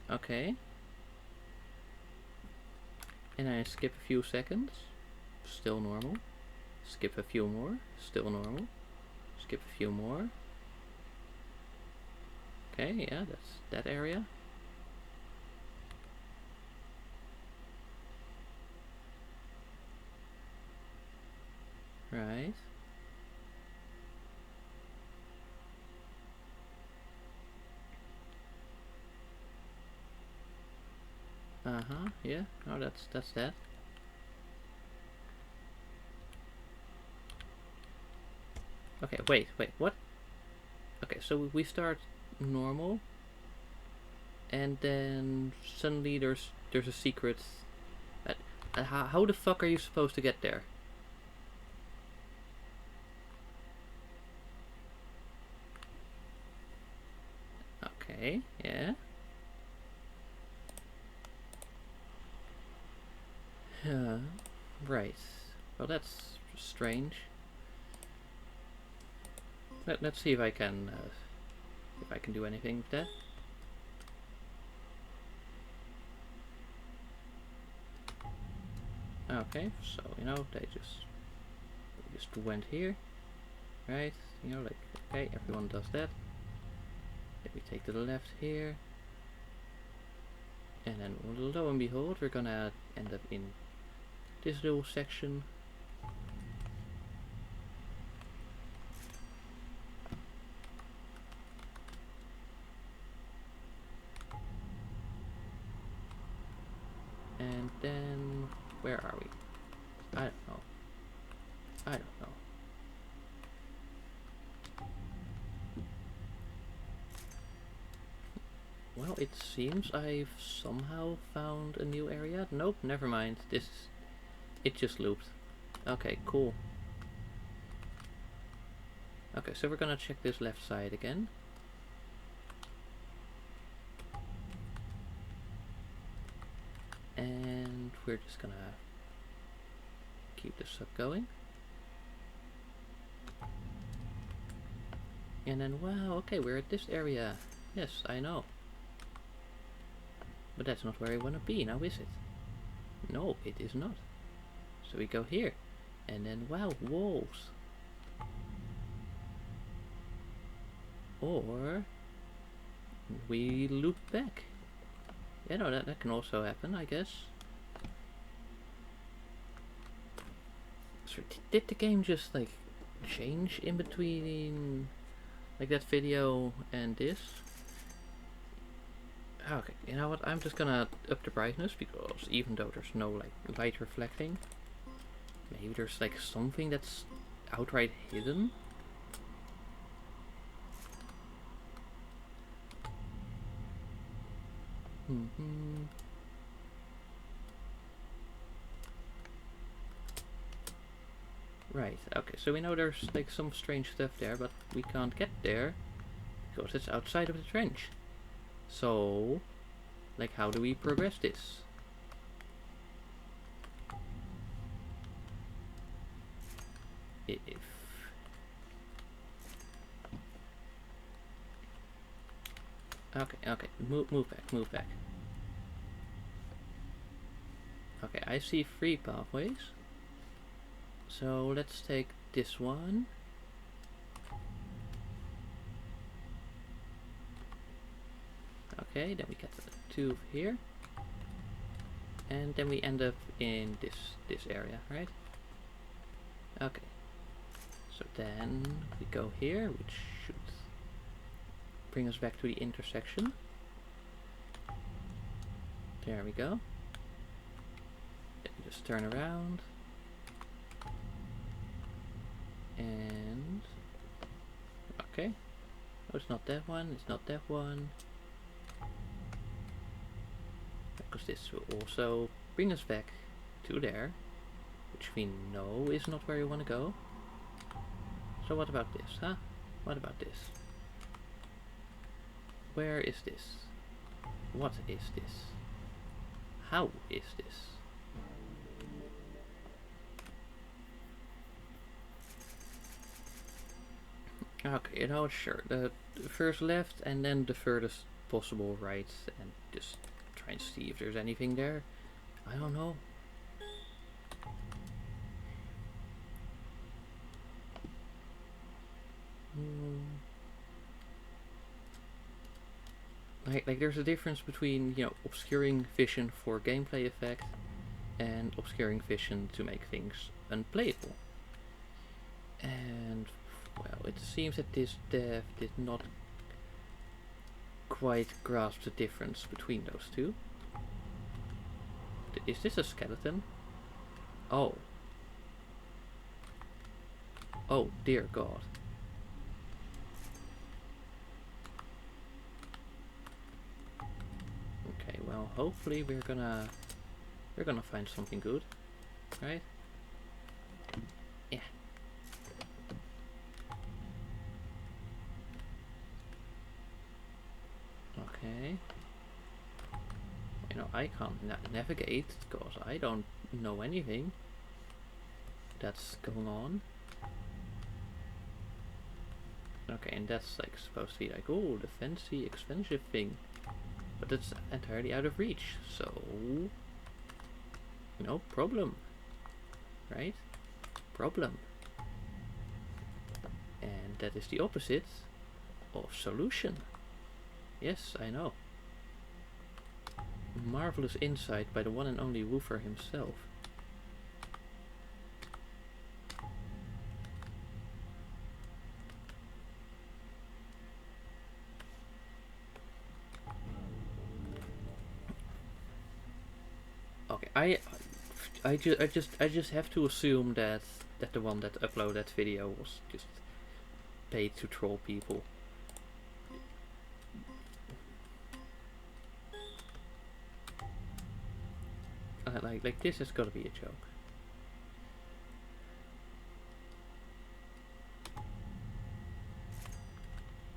Okay. And I skip a few seconds. Still normal. Skip a few more. Still normal. Skip a few more. Okay, yeah, that's that area. Right. Uh-huh, yeah. Oh, that's that. Okay, wait, what? Okay, so we start normal, and then suddenly there's a secret. How the fuck are you supposed to get there? Okay, yeah. Right. Well, that's strange. Let's see if I can do anything with that. Okay, so you know they just went here, right? You know, like, okay, everyone does that. Then we take to the left here, and then lo and behold, we're gonna end up in this little section. And then, where are we? I don't know. Well, it seems I've somehow found a new area. Nope, never mind. It just looped. Okay, cool. Okay, so we're gonna check this left side again. And we're just gonna keep this up going. And then, wow, okay, we're at this area. Yes, I know. But that's not where I want to be now, is it? No, it is not. So we go here. And then, wow, walls. Or we loop back. Yeah, no, that can also happen, I guess. So did the game just like change in between like that video and this? Okay, you know what, I'm just gonna up the brightness, because even though there's no like light reflecting, maybe there's like something that's outright hidden. Right, okay, so we know there's like some strange stuff there, but we can't get there because it's outside of the trench. So, like, how do we progress this? If okay, move back. Okay, I see 3 pathways. So let's take this one. Okay, then we get 2 here. And then we end up in this area, right? Okay. So then we go here, which should bring us back to the intersection. There we go. Then we just turn around. And okay. Oh, it's not that one, it's not that one. Because this will also bring us back to there, which we know is not where we want to go. So what about this, huh? What about this? Where is this? What is this? How is this? Okay, you know, sure. The first left and then the furthest possible right, and just try and see if there's anything there. I don't know. Like there's a difference between, you know, obscuring vision for gameplay effect and obscuring vision to make things unplayable. And well, it seems that this dev did not quite grasp the difference between those two. Is this a skeleton? Oh. Oh dear God. Okay, well, hopefully we're gonna find something good, right? Yeah. Okay. You know, I can't navigate because I don't know anything that's going on. Okay, and that's like supposed to be like, oh, the fancy, expensive thing. But it's entirely out of reach, so no problem, right? Problem. And that is the opposite of solution. Yes, I know. Marvelous insight by the one and only Woofer himself. Okay, I just have to assume that the one that uploaded that video was just paid to troll people. Like this has got to be a joke.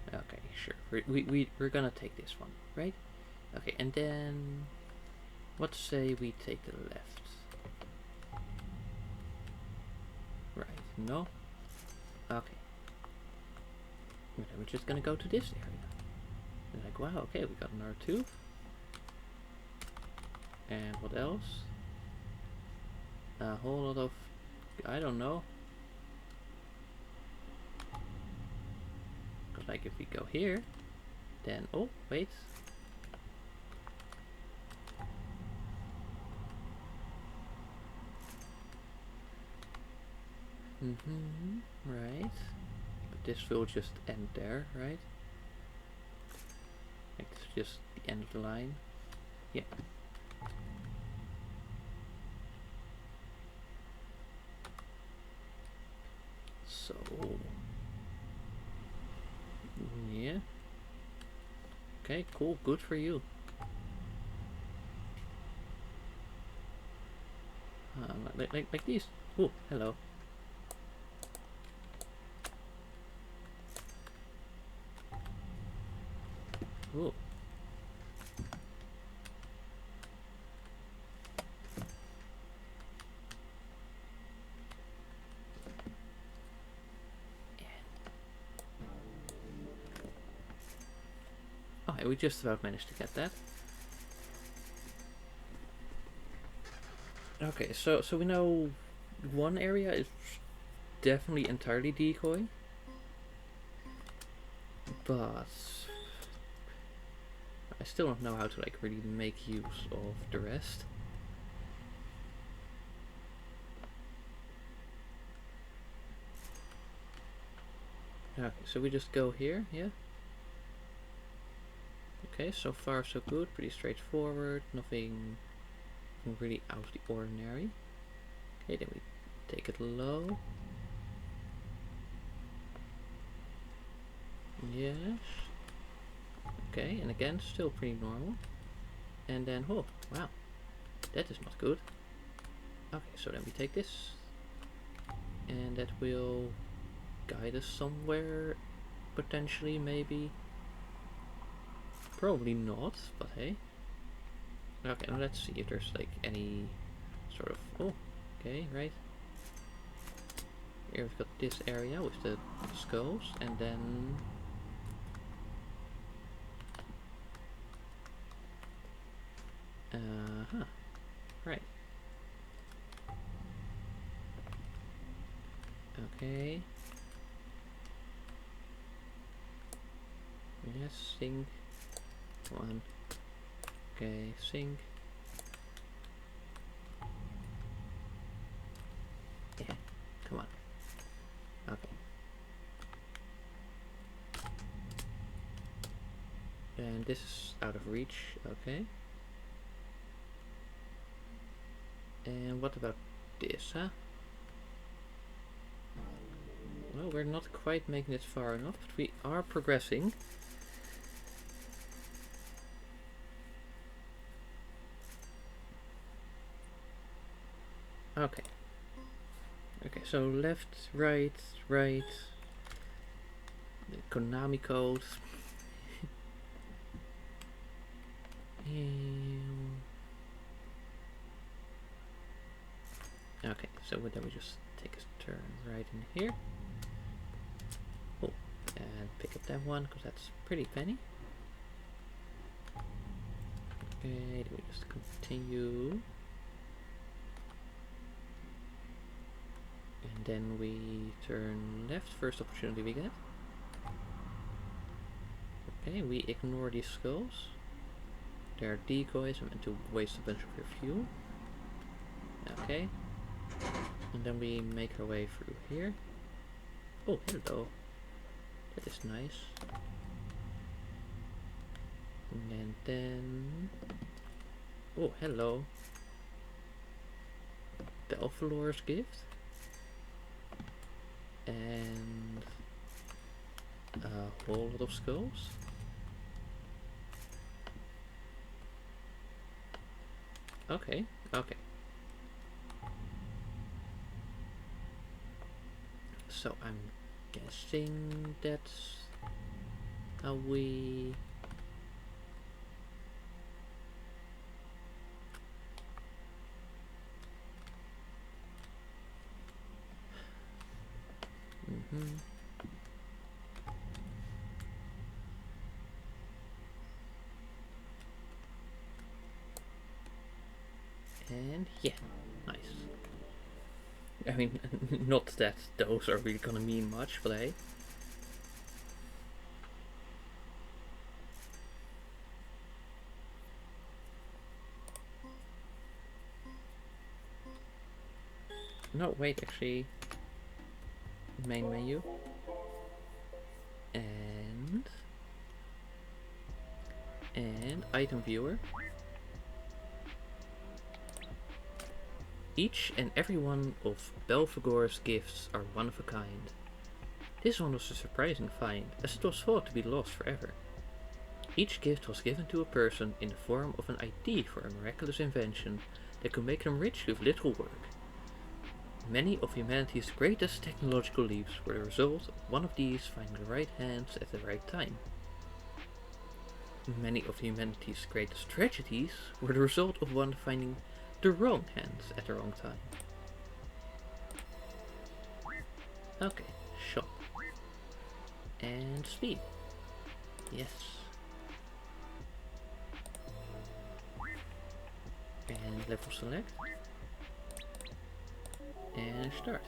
Okay, sure. We're gonna take this one, right? Okay, and then let's say we take the left. Right, no? Okay. And then we're just gonna go to this area. And like, wow, okay, we got another tooth. And what else? A whole lot of, I don't know. Because like if we go here, then, oh, wait. Right. But this will just end there, right? Like this is just the end of the line. Yeah. So yeah. Okay, cool, good for you. Like these. Oh, hello. Oh. Oh, we just about managed to get that. Okay, so we know one area is definitely entirely decoy, but I still don't know how to like really make use of the rest. Okay, so we just go here, yeah? Okay, so far so good, pretty straightforward, nothing really out of the ordinary. Okay, then we take it low. Yes. Okay, and again, still pretty normal. And then, oh, wow, that is not good. Okay, so then we take this, and that will guide us somewhere, potentially, maybe. Probably not, but hey. Okay, now let's see if there's like any sort of, oh, okay, right. Here we've got this area with the skulls, and then right. Okay. Yes, sink. One. Okay, sink. Yeah, come on. Okay. And this is out of reach, okay. And what about this, huh? Well, we're not quite making it far enough, but we are progressing. Okay. Okay, so left, right, right. The Konami code. Okay, so then we just take a turn right in here. Oh, and pick up that one, because that's pretty penny. Okay, then we just continue. And then we turn left, first opportunity we get. Okay, we ignore these skulls. They're decoys, I'm meant to waste a bunch of your fuel. Okay. And then we make our way through here. Oh, hello. That is nice. And then... oh, hello. Belfalor's gift. And a whole lot of skulls. Okay, okay. So I'm guessing that's how we... And yeah, nice. I mean, not that those are really gonna mean much, but hey. No, wait, actually, main menu. And item viewer. Each and every one of Belphegor's gifts are one of a kind. This one was a surprising find, as it was thought to be lost forever. Each gift was given to a person in the form of an ID for a miraculous invention that could make them rich with little work. Many of humanity's greatest technological leaps were the result of one of these finding the right hands at the right time. Many of humanity's greatest tragedies were the result of one finding the wrong hands at the wrong time. Okay, shop. And speed. Yes. And level select. And start.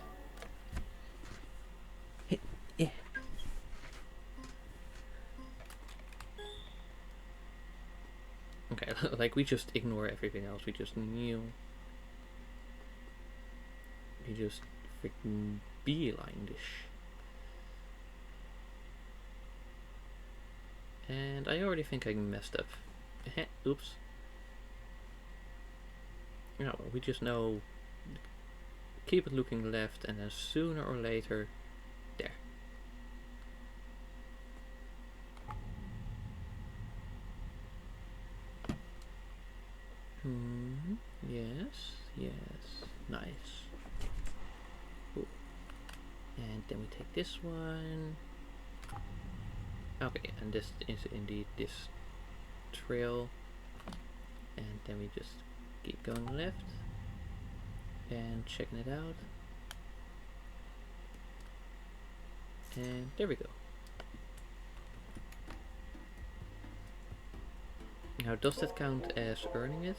Yeah. Okay, like we just ignore everything else. We just kneel. We just freaking beeline this. And I already think I messed up. Oops. No, we just know. Keep it looking left, and then sooner or later, there. Yes, yes, nice. Ooh. And then we take this one. Okay, and this is indeed this trail. And then we just keep going left. And checking it out. And there we go. Now, does that count as earning it?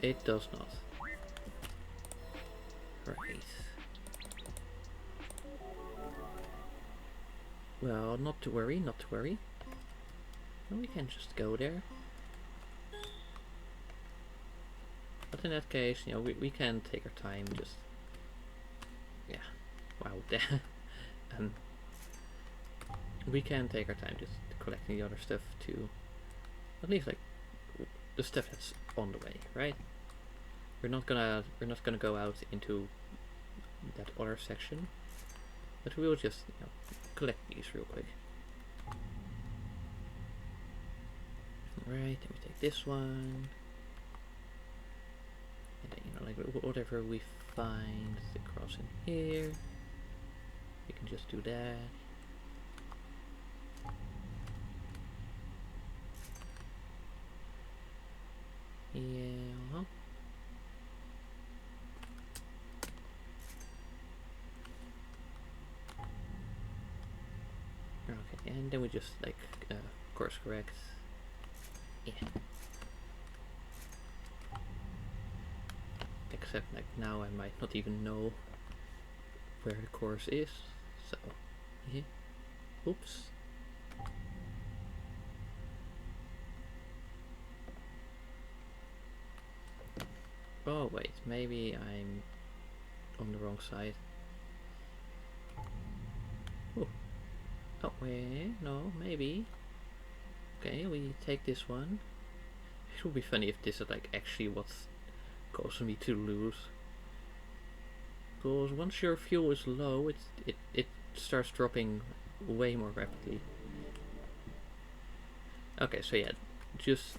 It does not. Right. Well, not to worry, not to worry. We can just go there. But in that case, you know, we can take our time, just... Yeah. Wow. We can take our time just collecting the other stuff too. At least, like, the stuff that's on the way, right? We're not gonna go out into that other section. But we will just, you know, collect these real quick. Right, then we take this one. And then, you know, like whatever we find across in here, we can just do that. Yeah. Okay, and then we just like course correct. Yeah. Except like now I might not even know where the course is. So yeah. Oops. Oh wait, maybe I'm on the wrong side. Ooh. Oh wait, no, maybe. Okay, we take this one. It would be funny if this is like actually what's causing me to lose. Because once your fuel is low, it starts dropping way more rapidly. Okay, so yeah, just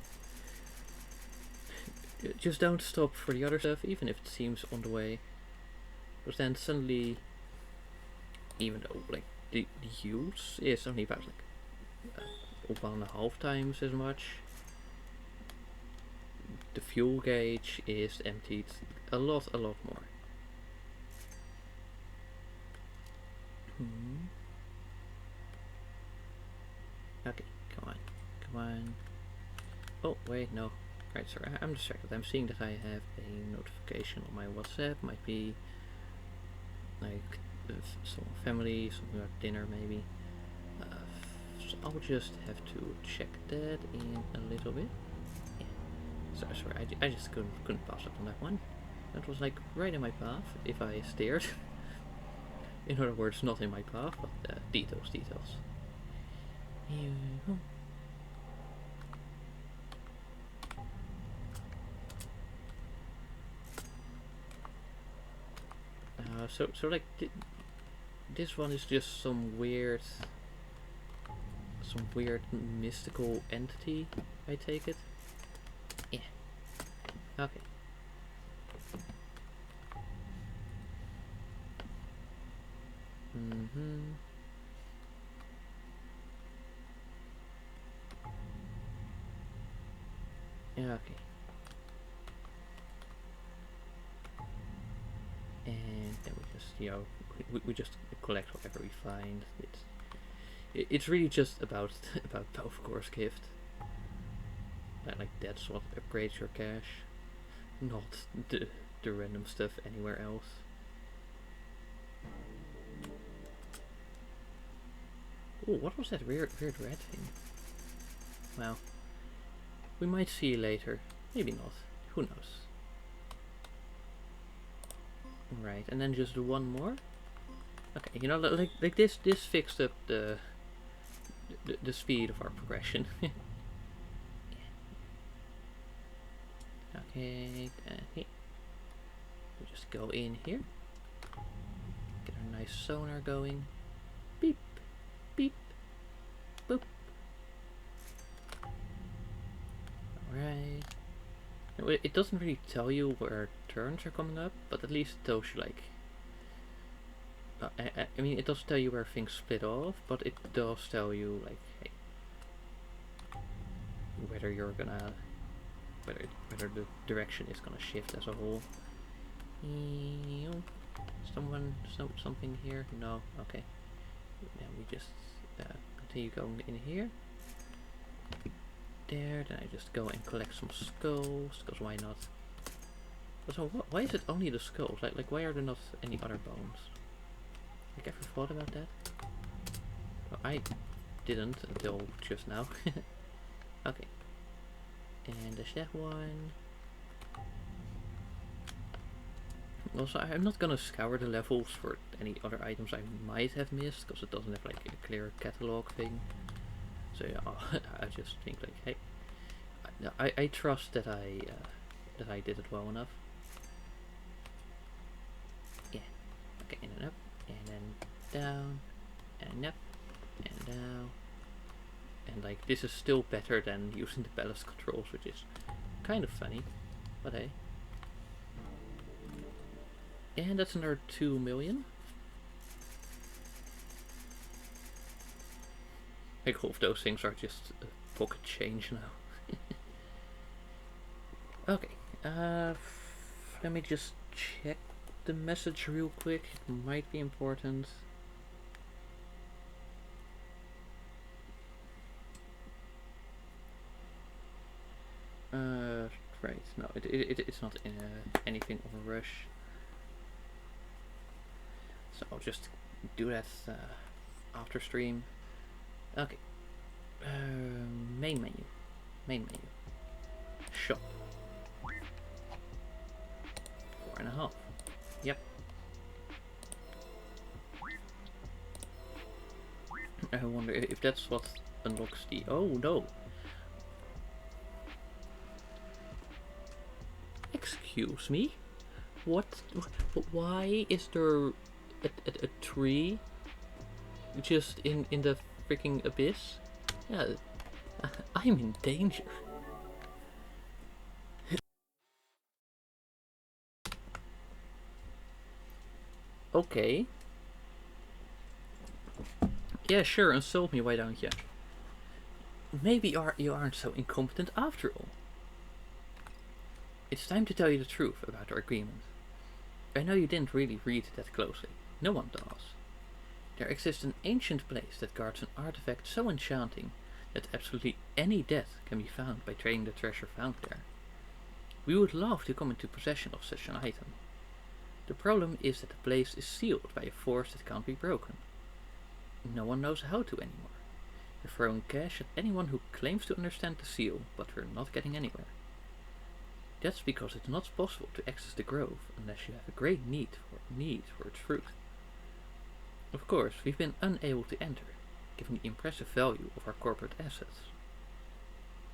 Just don't stop for the other stuff, even if it seems on the way. Because then suddenly, even though like the use is only about like 1.5 times as much, the fuel gauge is emptied a lot more. Okay, come on. Oh wait, no. Right, sorry, I'm distracted. I'm seeing that I have a notification on my WhatsApp. Might be like some family, something like dinner maybe. So I'll just have to check that in a little bit. Yeah. Sorry, I just couldn't pass up on that one. That was like right in my path if I steered. In other words, not in my path, but details. Here we go. So like this one is just some weird mystical entity, I take it. Yeah. Okay. Yeah, okay. And then we just, we just collect whatever we find. It's really just about both course gift. Like that's what upgrades your cache, not the random stuff anywhere else. Oh, what was that weird red thing? Well, we might see later. Maybe not. Who knows? Right, and then just one more. Okay, you know, like this fixed up the speed of our progression. Okay, we just go in here. Get our nice sonar going. Beep, beep, boop. Alright. It doesn't really tell you where turns are coming up, but at least it tells you like... I mean, it does tell you where things split off, but it does tell you like, hey, whether you're gonna... whether the direction is gonna shift as a whole. Something here? No? Okay. Then we just continue going in here. There, then I just go and collect some skulls, because why not? So why is it only the skulls? Like why are there not any other bones? Like, ever thought about that? Well, I didn't until just now. Okay. And there's that one. Also, I'm not gonna scour the levels for any other items I might have missed, because it doesn't have like a clear catalog thing. So yeah, I just think like, hey, I trust that I did it well enough. Yeah. Okay, and up, and then down, and up, and down. And like, this is still better than using the balance controls, which is kind of funny, but hey. And that's another 2 million. I hope those things are just pocket change now. Okay, let me just check the message real quick. It might be important. Right, no, it's not in anything of a rush. So I'll just do that after stream. Okay. Main menu. Shop. 4.5. Yep. I wonder if that's what unlocks the... Oh no! Excuse me? What? Why is there a tree just in the freaking abyss? Yeah, I'm in danger. Okay. Yeah, sure, insult me, why don't you? Maybe you aren't so incompetent after all. It's time to tell you the truth about our agreement. I know you didn't really read it that closely. No one does. There exists an ancient place that guards an artifact so enchanting that absolutely any death can be found by trading the treasure found there. We would love to come into possession of such an item. The problem is that the place is sealed by a force that can't be broken. No one knows how to anymore. We're throwing cash at anyone who claims to understand the seal, but we're not getting anywhere. That's because it's not possible to access the grove unless you have a great need for its fruit. Of course, we've been unable to enter, given the impressive value of our corporate assets.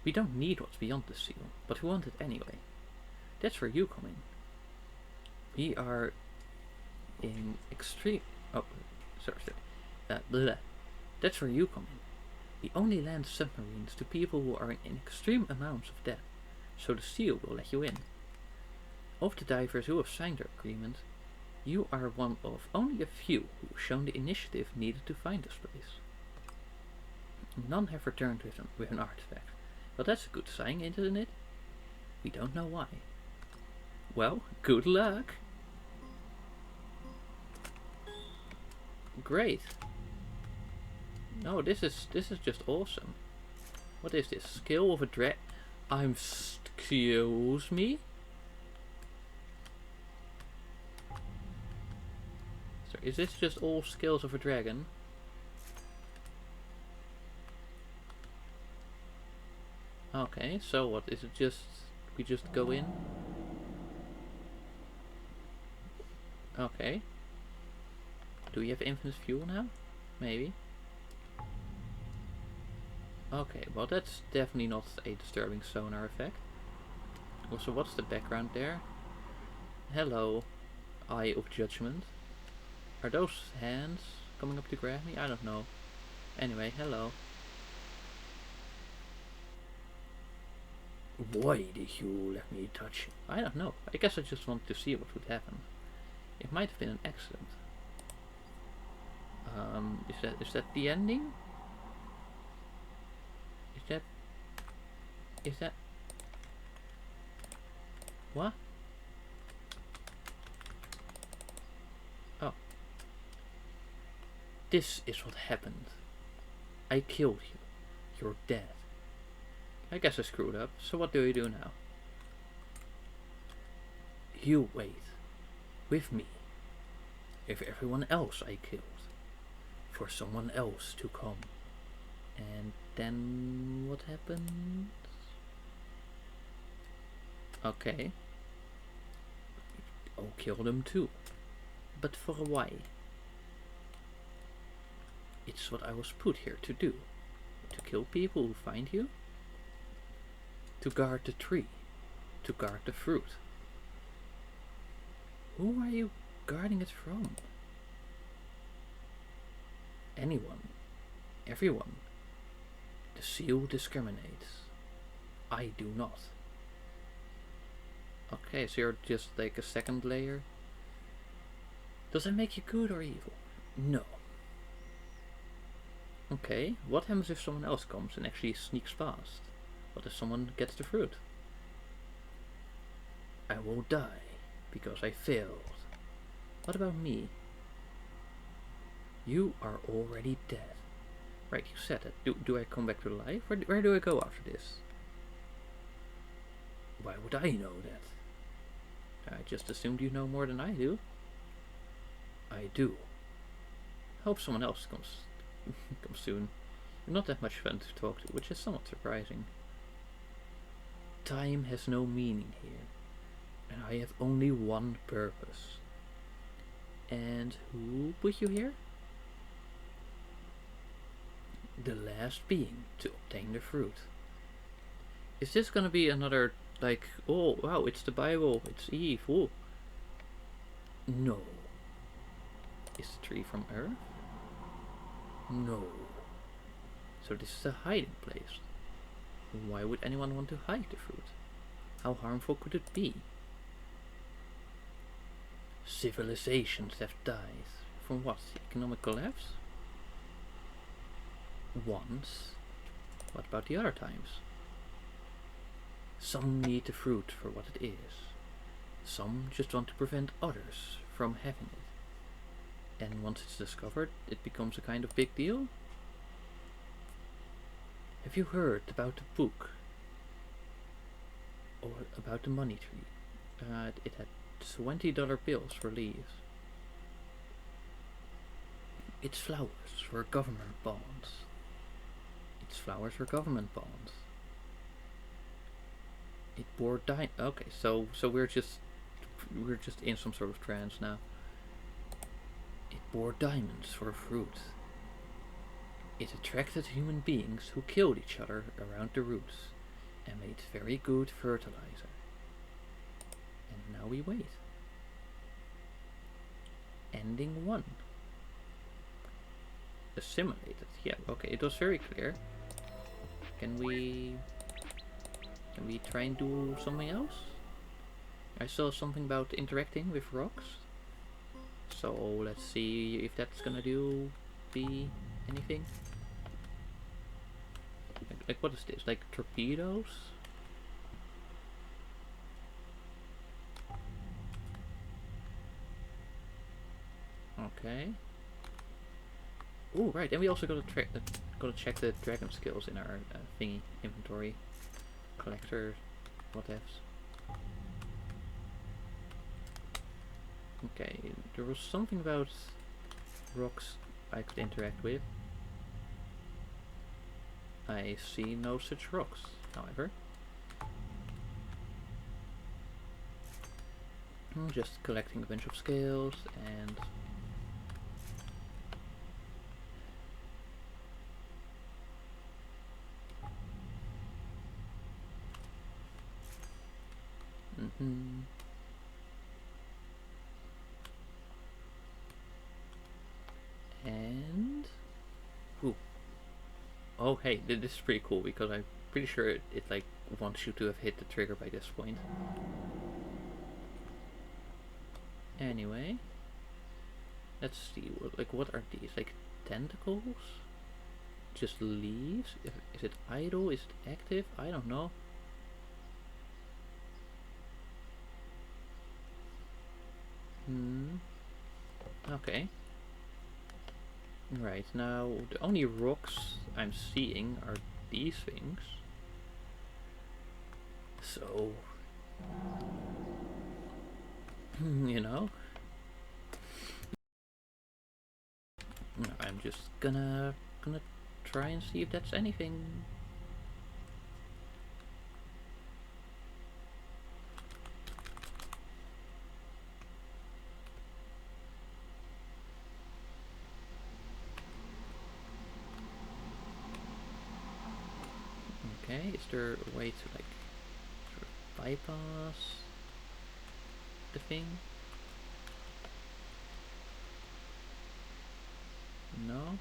We don't need what's beyond the seal, but we want it anyway. That's where you come in. We are in extreme... Oh, sorry. That's where you come in. We only lend submarines to people who are in extreme amounts of debt, so the seal will let you in. Of the divers who have signed our agreement, you are one of only a few who have shown the initiative needed to find this place. None have returned with an artifact. Well, that's a good sign, isn't it? We don't know why. Well, good luck! Great! No, this is just awesome. What is this? Skill of a excuse me? So is this just all skills of a dragon? Okay, so what is it? Just we just go in? Okay. Do we have infinite fuel now? Maybe. Okay, well that's definitely not a disturbing sonar effect. Also, what's the background there? Hello, Eye of Judgment. Are those hands coming up to grab me? I don't know. Anyway, hello. Why did you let me touch you? I don't know. I guess I just wanted to see what would happen. It might have been an accident. Is that the ending? Is that what? Oh. This is what happened. I killed you. You're dead. I guess I screwed up, so what do you do now? You wait. With me. If everyone else I killed. For someone else to come. And then what happened? Okay. I'll kill them too. But for why? It's what I was put here to do. To kill people who find you. To guard the tree. To guard the fruit. Who are you guarding it from? Anyone. Everyone. The seal discriminates. I do not. Okay, so you're just like a second layer. Does it make you good or evil? No. Okay, what happens if someone else comes and actually sneaks past? What if someone gets the fruit? I will die because I failed. What about me? You are already dead. Right, you said it. Do I come back to life? Where do I go after this? Why would I know that? I just assumed you know more than I do. I do. Hope someone else comes soon. You're not that much fun to talk to, which is somewhat surprising. Time has no meaning here, and I have only one purpose. And who put you here? The last being to obtain the fruit. Is this gonna be another, like, oh wow, it's the Bible, it's Eve, oh. No. Is the tree from Earth? No. So this is a hiding place. Why would anyone want to hide the fruit? How harmful could it be? Civilizations have died. From what? Economic collapse? Once. What about the other times? Some need the fruit for what it is. Some just want to prevent others from having it. And once it's discovered, it becomes a kind of big deal? Have you heard about the book? Or about the money tree? It had $20 bills for leaves. Its flowers were government bonds. Its flowers were government bonds. It bore okay, so we're just in some sort of trance now. It bore diamonds for fruit. It attracted human beings who killed each other around the roots and made very good fertilizer. And now we wait. Ending 1. Assimilated. Yeah, okay, it was very clear. Can we try and do something else? I saw something about interacting with rocks. So let's see if that's gonna be anything. Like what is this? Like torpedoes? Okay. Oh right, and we also gotta check the dragon skills in our thingy inventory. Collector, whatevs. Okay, there was something about rocks I could interact with. I see no such rocks, however. I'm just collecting a bunch of scales and and ooh. Oh hey, this is pretty cool because I'm pretty sure it like wants you to have hit the trigger by this point. Anyway, let's see. What are these? Like tentacles? Just leaves? Is it idle? Is it active? I don't know. Okay. Right, now the only rocks I'm seeing are these things. So, you know, I'm just gonna try and see if that's anything. Okay, is there a way to like sort of bypass the thing? No?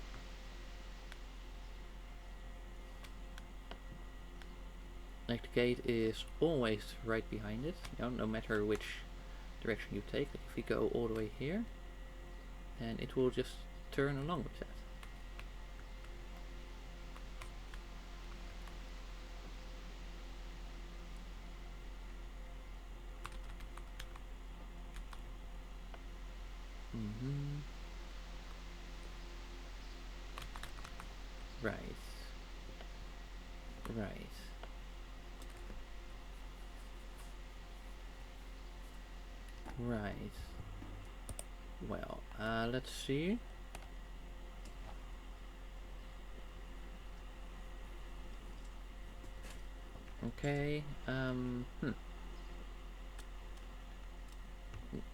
Like the gate is always right behind it, you know, no matter which direction you take. Like if we go all the way here, then it will just turn along with that. Right. Right. Right. Well, let's see. Okay,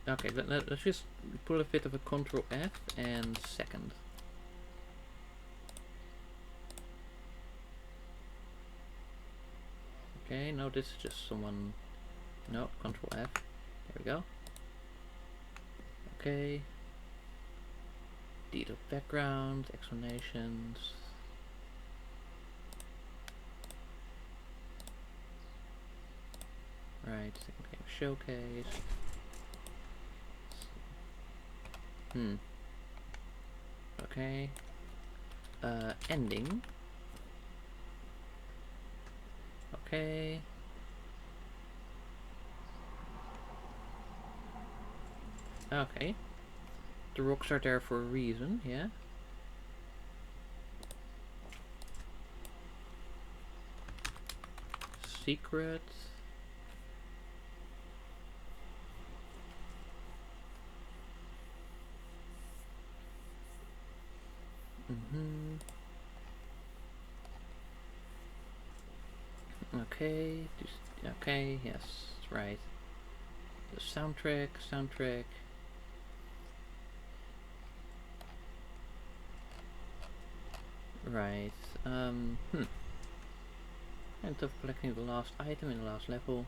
Okay, let's just pull a bit of a Control F and second. Okay, no, this is just someone. No, Control F. There we go. Okay. Detailed background, explanations. Right, second game showcase. Hmm. Okay. Ending. Okay. Okay. The rocks are there for a reason, yeah. Secret. Mm-hmm. Okay. Okay, yes, right. The soundtrack. Right. End of collecting the last item in the last level.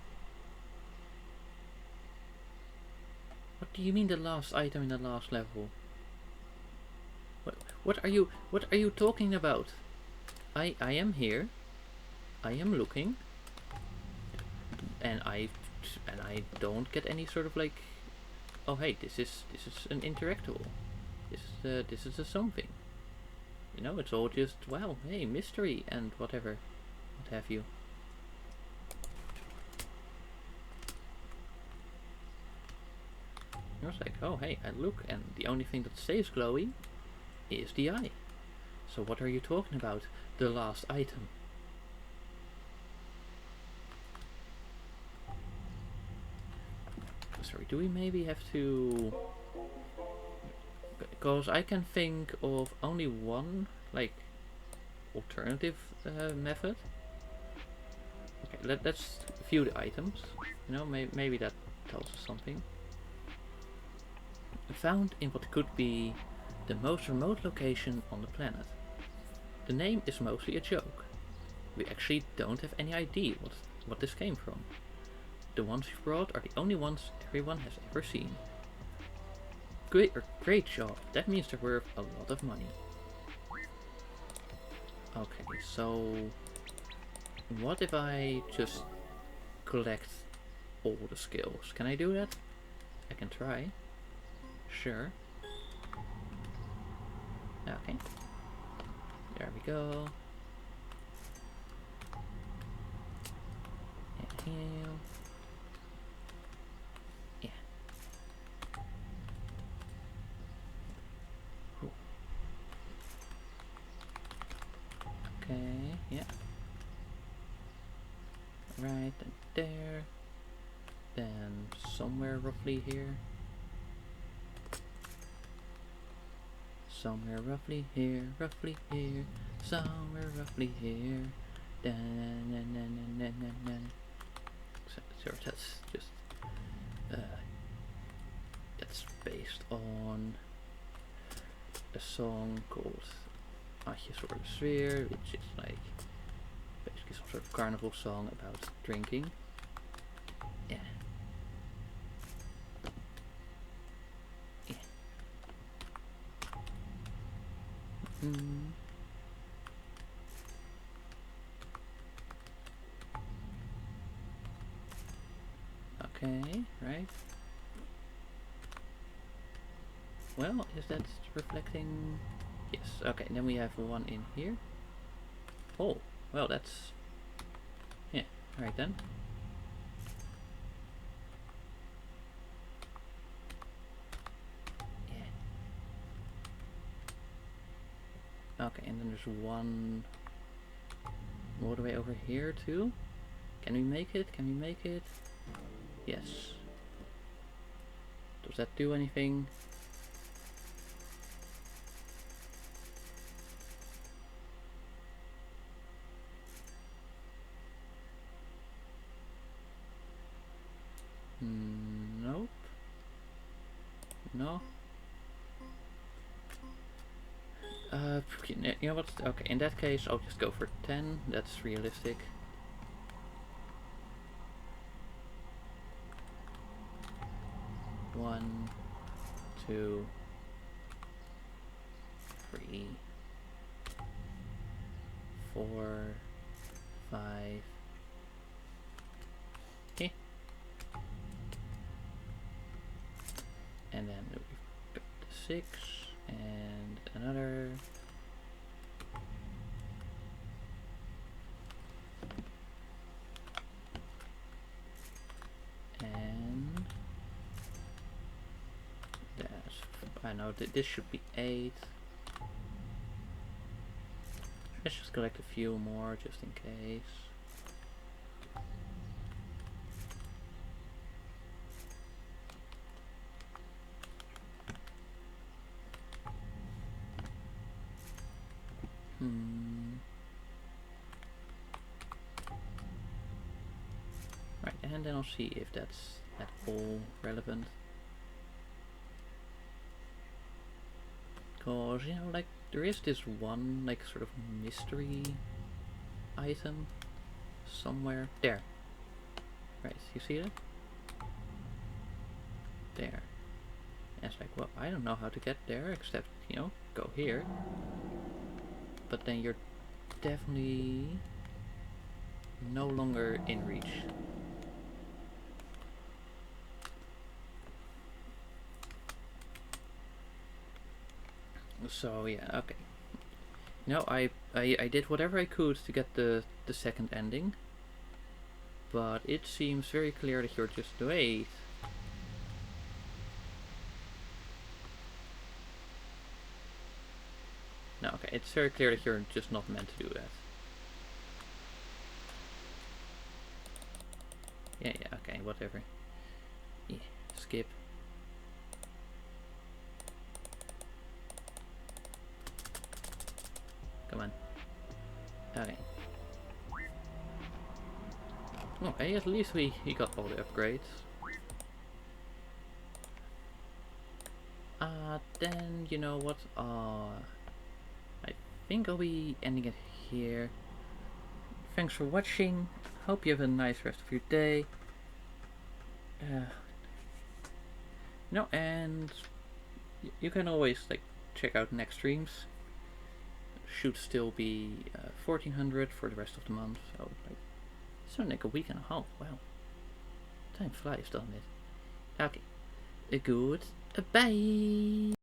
What do you mean the last item in the last level? What are you talking about? I am here. I am looking, and I don't get any sort of like, oh hey, this is an interactable. This is a something. You know, it's all just wow, hey, mystery and whatever, what have you. I was like, oh hey, I look, and the only thing that stays glowy is the eye. So what are you talking about? The last item. Sorry, do we maybe have to... Because I can think of only one, like, alternative method. Okay, let's view the items. You know, maybe that tells us something. Found in what could be the most remote location on the planet. The name is mostly a joke. We actually don't have any idea what this came from. The ones we brought are the only ones everyone has ever seen. Great job. That means they're worth a lot of money. Okay, so what if I just collect all the skills? Can I do that? I can try. Sure. Okay. There we go. And heal. Yeah. Cool. Okay, yeah. Right, and there. Then somewhere roughly here. Somewhere roughly here, somewhere roughly here. So that's just that's based on a song called Atjes voor de Sfeer, which is like basically some sort of carnival song about drinking. Yeah. Okay, right. Well, is that reflecting? Yes, okay, and then we have one in here. Oh, well, that's... Yeah, alright then. Yeah. Okay, and then there's one all the way over here too. Can we make it? Can we make it? Yes. Does that do anything? Nope. No. You know what? Okay, in that case, I'll just go for 10. That's realistic. One, 2, 3, 4, 5. Okay. And then we've got the 6 and another. And that's, I know that this should be 8. Let's just collect a few more just in case. Right, and then I'll see if that's at all relevant. Cause, you know, like, there is this one, like, sort of mystery item somewhere. There. Right, you see that? There. And it's like, well, I don't know how to get there, except, you know, go here. But then you're definitely no longer in reach. So yeah, okay. No, I did whatever I could to get the second ending, but it seems very clear that you're just wait. No, okay, it's very clear that you're just not meant to do that. Yeah, okay, whatever. Yeah, skip. Come on. Okay. Okay, at least we got all the upgrades. Then, you know what? I think I'll be ending it here. Thanks for watching. Hope you have a nice rest of your day. No, and you can always like check out next streams. Should still be 1400 for the rest of the month. So like, it's only like a week and a half. Wow, time flies, doesn't it? Okay, good. Bye.